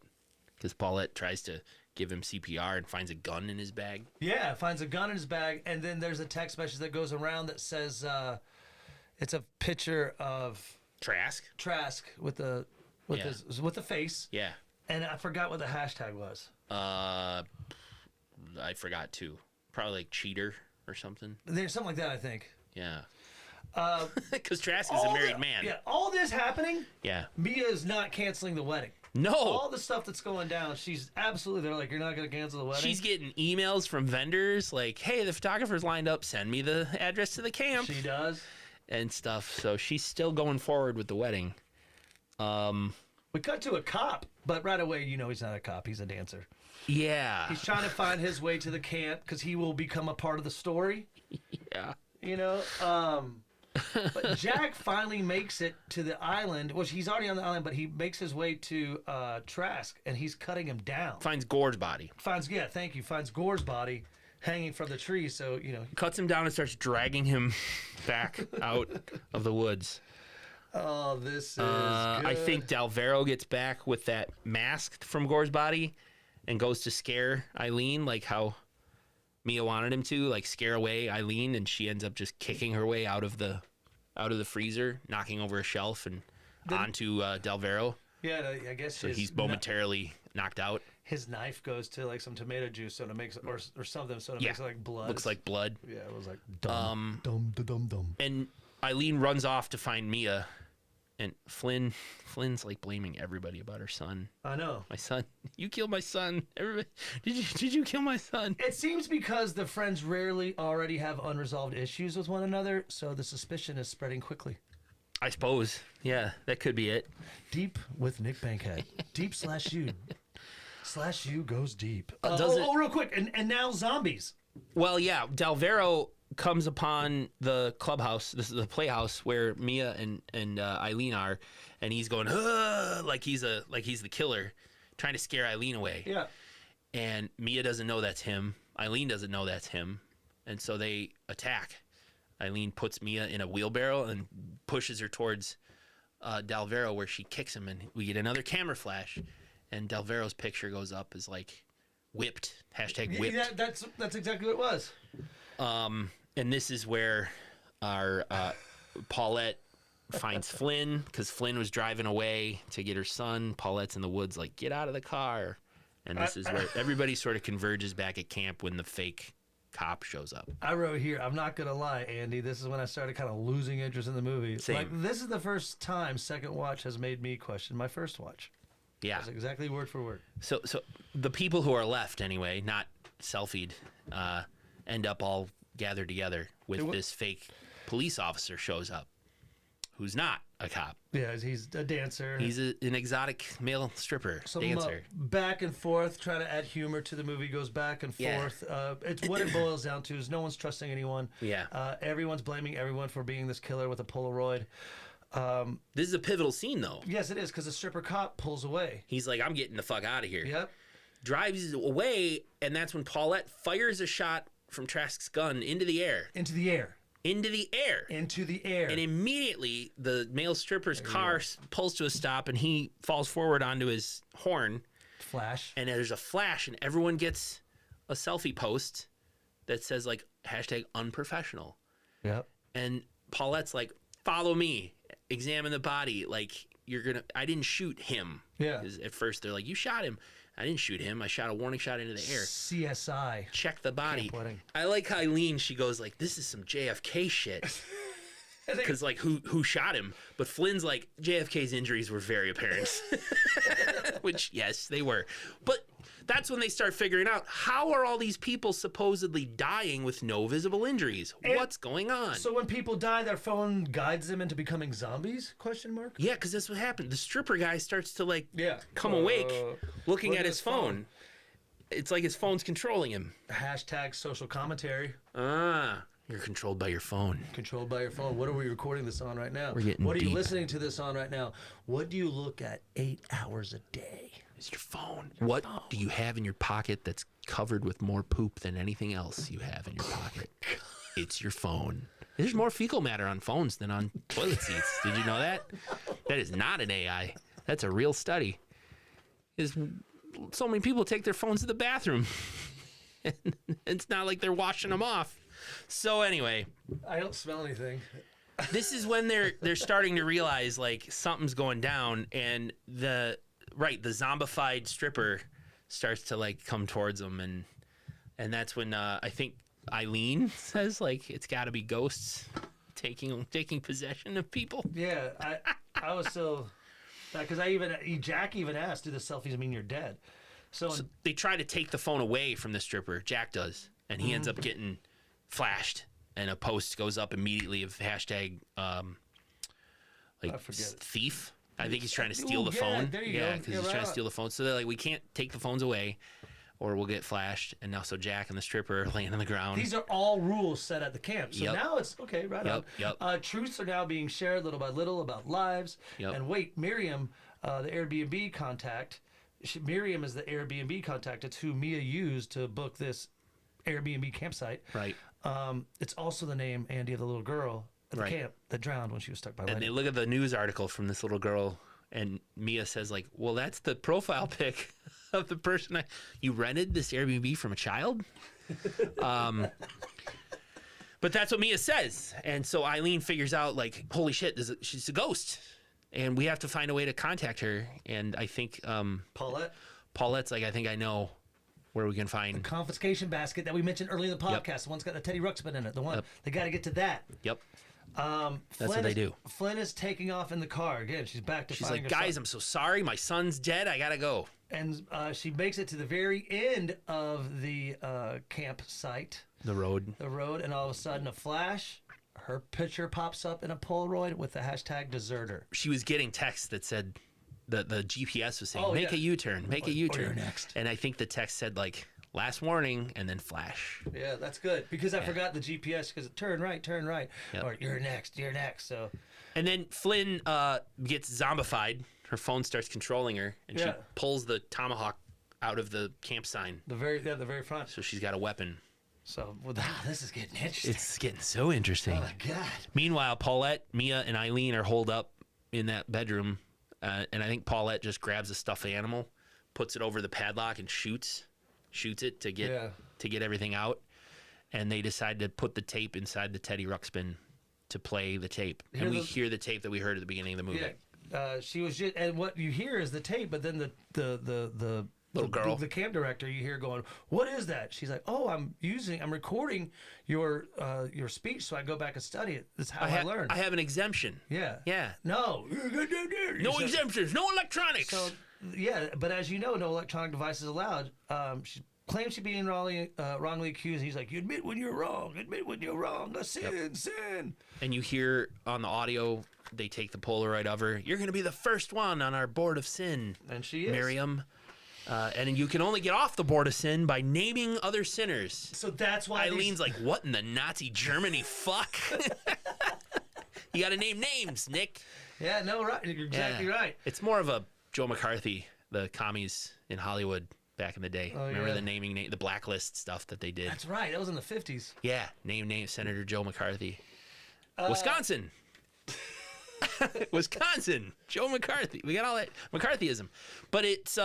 Because Paulette tries to give him CPR and finds a gun in his bag. Yeah, finds a gun in his bag, and then there's a text message that goes around that says it's a picture of Trask with the face. Yeah. And I forgot what the hashtag was. I forgot too. Probably like cheater or something. There's something like that, I think. Yeah. Because Trask is a married man. Yeah, all this happening. Yeah. Mia is not canceling the wedding. No. All the stuff that's going down, she's absolutely. They're like, you're not going to cancel the wedding. She's getting emails from vendors like, hey, the photographer's lined up. Send me the address to the camp. She does. And stuff. So she's still going forward with the wedding. We cut to a cop, but right away, he's not a cop. He's a dancer. Yeah. He's trying to find his way to the camp because he will become a part of the story. Yeah. But Jack finally makes it to the island. Well, he's already on the island, but he makes his way to Trask, and he's cutting him down. Finds Gore's body. Finds Gore's body hanging from the tree. So, Cuts him down and starts dragging him back out of the woods. Oh, this is good. I think Dalvero gets back with that mask from Gore's body and goes to scare Eileen, like how Mia wanted him to, like scare away Eileen, and she ends up just kicking her way out of the freezer, knocking over a shelf and onto Dalvero. Yeah, I guess so. He's momentarily knocked out. His knife goes to like some tomato juice, so it makes or something, so it makes it like blood. Looks like blood. Yeah, it was like dumb. And Eileen runs off to find Mia. And Flynn's like blaming everybody about her son. I know. My son. You killed my son. Everybody. Did you kill my son? It seems because the friends rarely already have unresolved issues with one another, so the suspicion is spreading quickly. I suppose. Yeah, that could be it. Deep with Nick Bankhead. Deep/U. SlashU goes deep. Does it- real quick, and now zombies. Well, yeah, Dalvero comes upon the clubhouse, this is the playhouse where Mia and Eileen are, and he's going like he's the killer, trying to scare Eileen away. Yeah. And Mia doesn't know that's him. Eileen doesn't know that's him, and so they attack. Eileen puts Mia in a wheelbarrow and pushes her towards Dalvero, where she kicks him, and we get another camera flash, and Dalvero's picture goes up as like whipped, #whipped. Yeah, that's exactly what it was. And this is where our Paulette finds Flynn, because Flynn was driving away to get her son. Paulette's in the woods like, get out of the car. And this is where everybody sort of converges back at camp when the fake cop shows up. I wrote here, I'm not going to lie, Andy, this is when I started kind of losing interest in the movie. Same. Like, this is the first time second watch has made me question my first watch. Yeah. That's exactly word for word. So the people who are left anyway, not selfied, end up all gathered together with this fake police officer shows up, who's not a cop. Yeah, he's a dancer. He's an exotic male stripper dancer. Back and forth, trying to add humor to the movie, goes back and forth. It's what it boils down to is no one's trusting anyone. Yeah. Everyone's blaming everyone for being this killer with a Polaroid. This is a pivotal scene, though. Yes, it is, because the stripper cop pulls away. He's like, I'm getting the fuck out of here. Yep. Drives away, and that's when Paulette fires a shot from Trask's gun into the air. Into the air. Into the air. Into the air. And immediately, the male stripper's car pulls to a stop, and he falls forward onto his horn. Flash. And there's a flash, and everyone gets a selfie post that says, like, #unprofessional. Yep. And Paulette's like, follow me. Examine the body. Like, I didn't shoot him. Yeah. 'Cause at first, they're like, you shot him. I didn't shoot him. I shot a warning shot into the air. CSI. Check the body. Camp wedding. I like Eileen. She goes like, this is some JFK shit. Because, like, who shot him? But Flynn's like, JFK's injuries were very apparent. Which, yes, they were. But that's when they start figuring out, how are all these people supposedly dying with no visible injuries? What's going on? So when people die, their phone guides them into becoming zombies? Question mark. Yeah, because that's what happened. The stripper guy starts to, like, Yeah. come awake looking look at at his his phone. It's like his phone's controlling him. Hashtag social commentary. You're controlled by your phone. Controlled by your phone. What are we recording this on right now? We're getting What are you deep. listening to this on right now? What do you look at 8 hours a day? It's your phone. What do you have in your pocket that's covered with more poop than anything else you have in your pocket? It's your phone. There's more fecal matter on phones than on toilet seats. Did you know that? That is not an AI. That's a real study. So many people take their phones to the bathroom. And it's not like they're washing them off. So anyway, I don't smell anything. this is when they're starting to realize, like, something's going down, and the zombified stripper starts to, like, come towards them, and that's when I think Eileen says, like, it's got to be ghosts taking possession of people. Yeah, I was so, because Jack even asked, do the selfies mean you're dead? So They try to take the phone away from the stripper. Jack does, and he ends up getting flashed, and a post goes up immediately of hashtag I forget. thief. I think he's trying to steal Ooh, the yeah, phone. there you yeah, go. because Yeah, he's right trying to on. steal the phone. So they're like, we can't take the phones away, or we'll get flashed. And now, so Jack and the stripper are laying on the ground. these are all rules set at the camp. So Yep. now it's, okay, right on. Yep. Truths are now being shared little by little about lives. Yep. And wait, Miriam, the Airbnb contact, Miriam is the Airbnb contact. It's who Mia used to book this Airbnb campsite. Right. It's also the name, Andy, of the little girl at the Right. camp that drowned when she was stuck by And lightning. they look at the news article from this little girl, and Mia says, like, well, that's the profile pic of the person you rented this Airbnb from a child. But that's what Mia says. And so Eileen figures out, like, holy shit, she's a ghost. And we have to find a way to contact her. And I think Paulette's like, I think I know where we can find. Confiscation basket that we mentioned earlier in the podcast. Yep. The one's got the Teddy Ruxpin in it. The one, Yep. they got to get to that. Yep. That's what they do. Flynn is taking off in the car. Again, she's back to She's finding like, her guys, son. I'm so sorry. My son's dead. I got to go. And she makes it to the very end of the campsite, The road. and all of a sudden a flash, her picture pops up in a Polaroid with the hashtag deserter. She was getting texts that said, the GPS was saying, Oh, make yeah. a U-turn, make a Or U-turn. you're next. And I think the text said like, last warning, and then flash. Yeah, that's good because I forgot the GPS because it turn right, Yep. or you're next. So And then Flynn gets zombified. Her phone starts controlling her, and she Yeah. pulls the tomahawk out of the camp sign. the very front. So she's got a weapon. So this is getting interesting. It's getting so interesting. Oh my god. Meanwhile, Paulette, Mia, and Eileen are holed up in that bedroom, and I think Paulette just grabs a stuffed animal, puts it over the padlock, and shoots it to get everything out. And they decide to put the tape inside the Teddy Ruxpin to play the tape, and we hear the tape that we heard at the beginning of the movie. Yeah. She was just, and what you hear is the tape, but then the Little girl. the camp director, you hear going, "What is that?" She's like, "Oh, I'm recording your speech, so I go back and study it. That's how I learned." I have an exemption. Yeah. Yeah. No. No exemptions. No electronics. So yeah, but as you know, no electronic devices allowed. She claims she's being wrongly accused. He's like, "You admit when you're wrong. Admit when you're wrong. A sin." And you hear on the audio, they take the Polaroid of her. You're going to be the first one on our board of sin, And she is. Miriam. And you can only get off the board of sin by naming other sinners. So that's why Eileen's like, what in the Nazi Germany fuck? You got to name names, Nick. Yeah, no, right. You're exactly right. It's more of a Joe McCarthy, the commies in Hollywood back in the day. Oh, Remember yeah. the naming, the blacklist stuff that they did? That's right. That was in the 50s. Yeah, name Senator Joe McCarthy. Wisconsin. Wisconsin. Joe McCarthy. We got all that McCarthyism. But it's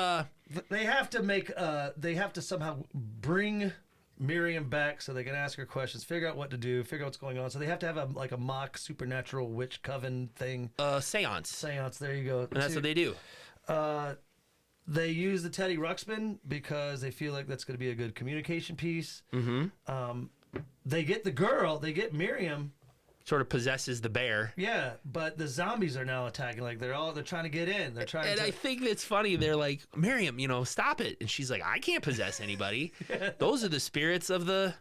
They have to somehow bring Miriam back so they can ask her questions, figure out what to do, figure out what's going on. So they have to have a mock supernatural witch coven thing. seance. Seance, there you go. And that's what they do. They use the Teddy Ruxpin because they feel like that's going to be a good communication piece. Mm-hmm. They get Miriam. Sort of possesses the bear. Yeah, but the zombies are now attacking. Like they're trying to get in. They're trying And to. I think it's funny. They're like, Miriam, stop it. And she's like, I can't possess anybody. Those are the spirits of the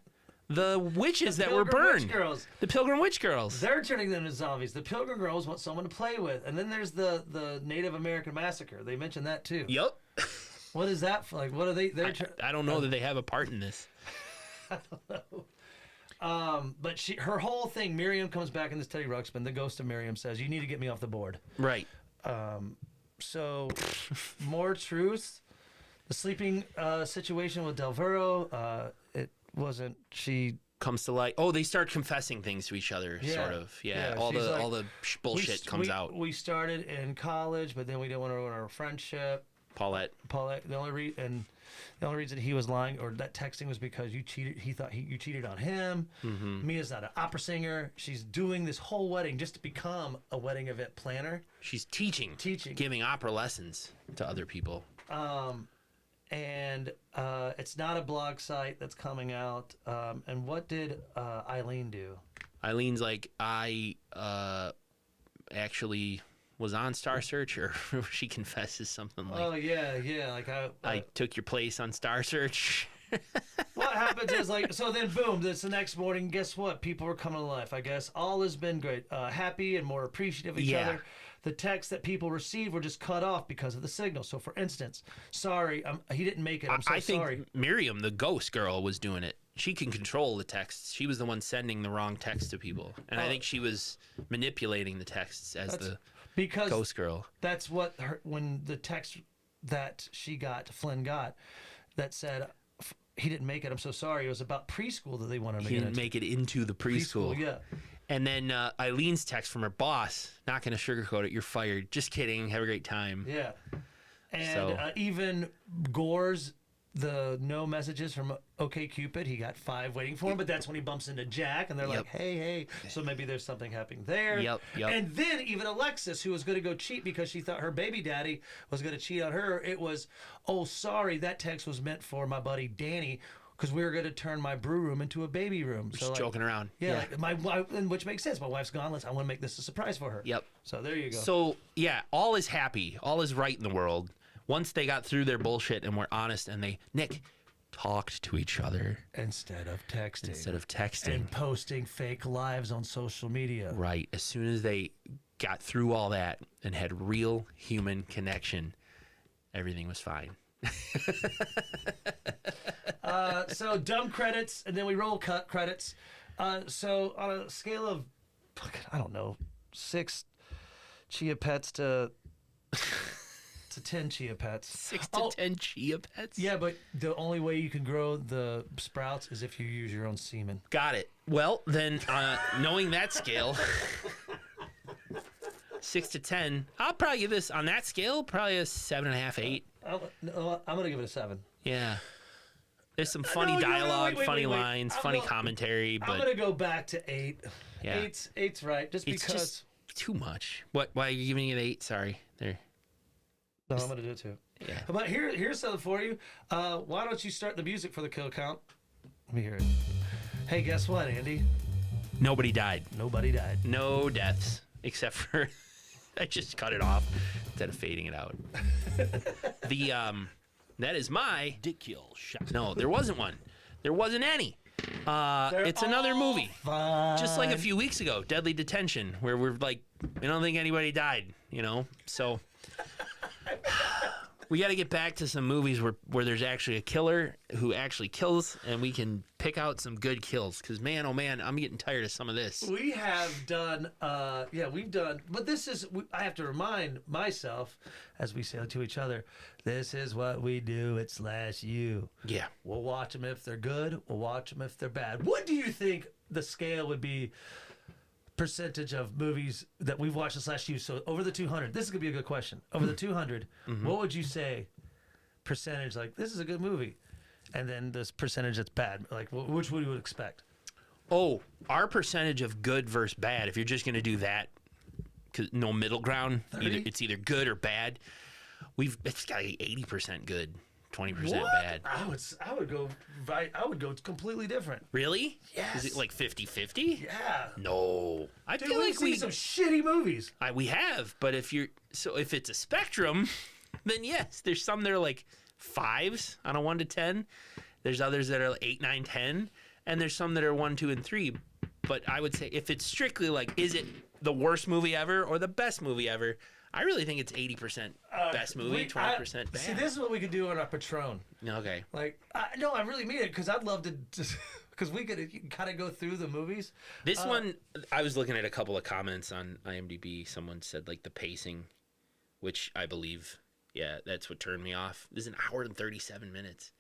witches that were Pilgrim burned. Witch Girls. The Pilgrim Witch Girls. They're turning them into zombies. The Pilgrim Girls want someone to play with. And then there's the Native American massacre. They mentioned that too. Yep. What is that for? Like, what are they? I don't know that they have a part in this. But her whole thing, Miriam comes back in this Teddy Ruxpin. The ghost of Miriam says, "You need to get me off the board." Right. So, more truth. The sleeping situation with Delvero, it wasn't. She Comes to light. Oh, they start confessing things to each other, sort of. Yeah. All she's like, the bullshit comes out. We started in college, but then we didn't want to ruin our friendship. Paulette. The only reason he was lying or that texting was because you cheated. He thought you cheated on him. Mm-hmm. Mia's not an opera singer. She's doing this whole wedding just to become a wedding event planner. She's teaching, giving opera lessons to other people. And it's not a blog site that's coming out. And what did Eileen do? Eileen's like, I actually was on Star Search, or she confesses something like, Oh yeah. Like I took your place on Star Search. what happens is so then boom, it's the next morning. Guess what? People are coming to life. I guess all has been great, happy and more appreciative of each other. The texts that people received were just cut off because of the signal. So, for instance, sorry, he didn't make it. I'm so I think sorry. Miriam, the ghost girl, was doing it. She can control the texts. She was the one sending the wrong text to people, and I think she was manipulating the texts as the ghost girl. That's what when the text that Flynn got, that said he didn't make it. I'm so sorry. It was about preschool that they wanted to He didn't make it into the preschool. Yeah. And then Eileen's text from her boss, not going to sugarcoat it, you're fired. Just kidding. Have a great time. Yeah. And even Gore's, the no messages from OkCupid, he got 5 waiting for him, but that's when he bumps into Jack, and they're like, hey. So maybe there's something happening there. Yep. And then even Alexis, who was going to go cheat because she thought her baby daddy was going to cheat on her, it was, oh, sorry, that text was meant for my buddy Danny, because we were going to turn my brew room into a baby room. Just joking around. Yeah, like my wife, which makes sense. My wife's gone. I want to make this a surprise for her. Yep. So there you go. So, yeah, all is happy. All is right in the world. Once they got through their bullshit and were honest, and Nick, talked to each other instead of texting. And posting fake lives on social media. Right. As soon as they got through all that and had real human connection, everything was fine. So dumb credits, and then we roll cut credits. So on a scale of, I don't know, 6 chia pets to 10 chia pets. 6 to 10 chia pets? Yeah, but the only way you can grow the sprouts is if you use your own semen. Got it. Well, then, knowing that scale, 6 to 10, I'll probably give this, on that scale, probably a 7.5, 8. I'm going to give it a 7. Yeah. There's some funny No, dialogue, wait, funny wait. lines, funny commentary, I'm but going to go back to 8. Yeah. Eight's right, just it's because. just too much. What? Why are you giving it 8? Sorry. There. No, I'm going to do it too. Yeah. But here's something for you. Why don't you start the music for the kill count? Let me hear it. Hey, guess what, Andy? Nobody died. Nobody died. No deaths, except for I just cut it off instead of fading it out. That is my dick kill shot. No, there wasn't one. There wasn't any. It's another movie. Fine. Just like a few weeks ago, Deadly Detention, where we're like, we don't think anybody died, So we got to get back to some movies where there's actually a killer who actually kills, and we can pick out some good kills. Because, man, oh, man, I'm getting tired of some of this. We have done, we've done, but this is, I have to remind myself, as we say to each other, this is what we do at SlashU. Yeah. We'll watch them if they're good, we'll watch them if they're bad. What do you think the scale would be, percentage of movies that we've watched at SlashU? So over the 200, this is going to be a good question. Over the 200, what would you say percentage, like, this is a good movie, and then this percentage that's bad? Like, which would you expect? Oh, our percentage of good versus bad, if you're just going to do that, 'cause no middle ground, it's either good or bad, it's got to be 80% good, 20% bad. I would go right. I would go completely different. Really? Yes. Is it like 50-50? Yeah. No. I Dude, feel we've like seen some shitty movies. we have, but if it's a spectrum, then yes, there's some that are like 5s on a 1 to 10. There's others that are like 8, 9, 10, and there's some that are 1, 2, and 3. But I would say if it's strictly like, is it the worst movie ever or the best movie ever? I really think it's 80% best movie, 20% bad. See, this is what we could do on our Patron. Okay. Like, no, I really mean it, because I'd love to just, because we could kind of go through the movies. This one, I was looking at a couple of comments on IMDb. Someone said, like, the pacing, which I believe, yeah, that's what turned me off. This is an hour and 37 minutes.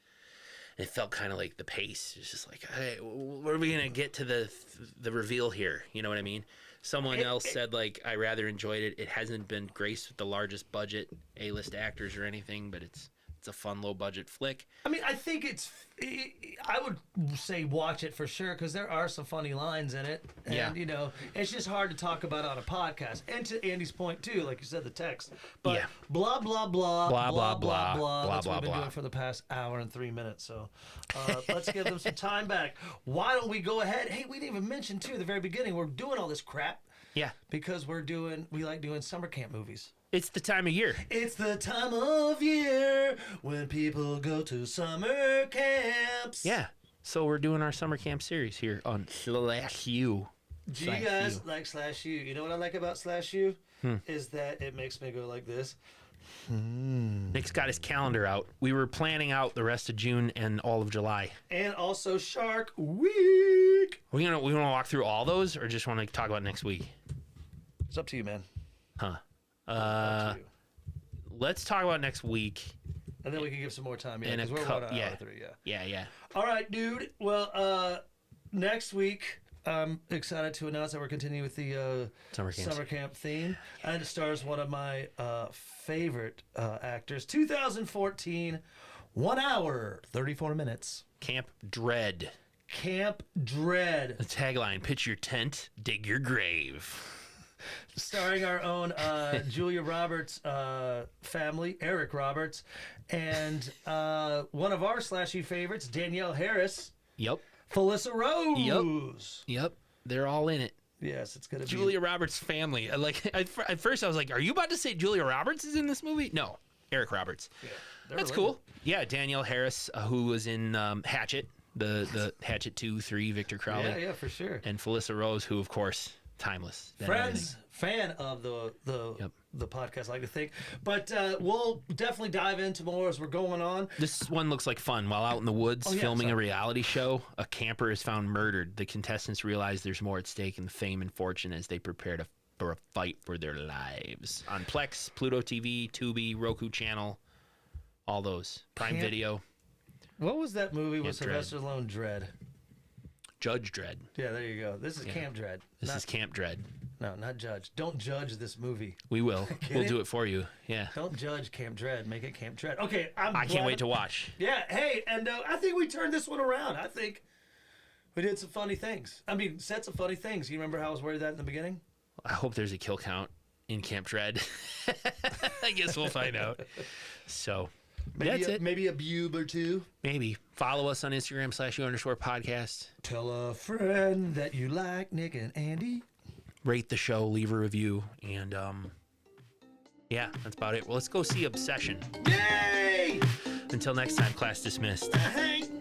And it felt kind of like the pace. It's just like, hey, where are we going to get to the reveal here? You know what I mean? Someone else said, like, I rather enjoyed it. It hasn't been graced with the largest budget A-list actors or anything, but it's a fun low-budget flick. I mean, I think I would say watch it for sure, because there are some funny lines in it. And, it's just hard to talk about on a podcast. And to Andy's point, too, like you said, the text. But blah, blah, blah, Blah, blah, blah, blah, blah, blah. That's blah, what we've been blah. doing for the past hour and 3 minutes. So let's give them some time back. Why don't we go ahead? Hey, we didn't even mention, too, at the very beginning, we're doing all this crap. Yeah. Because we like doing summer camp movies. It's the time of year. It's the time of year when people go to summer camps. Yeah. So we're doing our summer camp series here on SlashU. Do you guys like SlashU? You know what I like about SlashU? Is that it makes me go like this. Nick's got his calendar out. We were planning out the rest of June and all of July. And also Shark Week. We want to walk through all those, or just want to talk about next week? It's up to you, man. Huh. Up to you. Let's talk about next week. And then we can give some more time. Yeah, And a because we're cup- about an yeah. hour 3. Yeah. Yeah. All right, dude. Well, next week, I'm excited to announce that we're continuing with the Summer camp theme. And it stars one of my favorite actors. 2014, 1 hour, 34 minutes. Camp Dread. Camp Dread. The tagline, pitch your tent, dig your grave. Starring our own Julia Roberts family, Eric Roberts, and one of our SlashU favorites, Danielle Harris. Yep. Felissa Rose. Yep. They're all in it. Yes, it's going to be... Julia Roberts' family. Like at first I was like, are you about to say Julia Roberts is in this movie? No. Eric Roberts. That's cool. Yeah, Danielle Harris, who was in Hatchet, the Hatchet 2, 3, Victor Crowley. Yeah, for sure. And Felissa Rose, who, of course, timeless. Fan of the podcast, I like to think. But we'll definitely dive into more as we're going on. This one looks like fun. While out in the woods filming a reality show, a camper is found murdered. The contestants realize there's more at stake in fame and fortune as they prepare for a fight for their lives. On Plex, Pluto TV, Tubi, Roku Channel, all those. Prime Video. What was that movie with Camp Sylvester Stallone? Dread. Judge Dredd. Yeah, there you go. This is Camp Dread. This is Camp Dread. No, not Judge. Don't judge this movie. We will. We'll do it for you. Yeah. Don't judge Camp Dread. Make it Camp Dread. Okay, I can't wait to watch. Yeah, hey, and I think we turned this one around. I think we did some funny things. I mean, said some funny things. You remember how I was worried that in the beginning? I hope there's a kill count in Camp Dread. I guess we'll find out. So... That's it. Maybe a boob or two. Maybe. Follow us on Instagram, /U_podcast. Tell a friend that you like Nick and Andy. Rate the show, leave a review, and yeah, that's about it. Well, let's go see Obsession. Yay! Until next time, class dismissed. Hank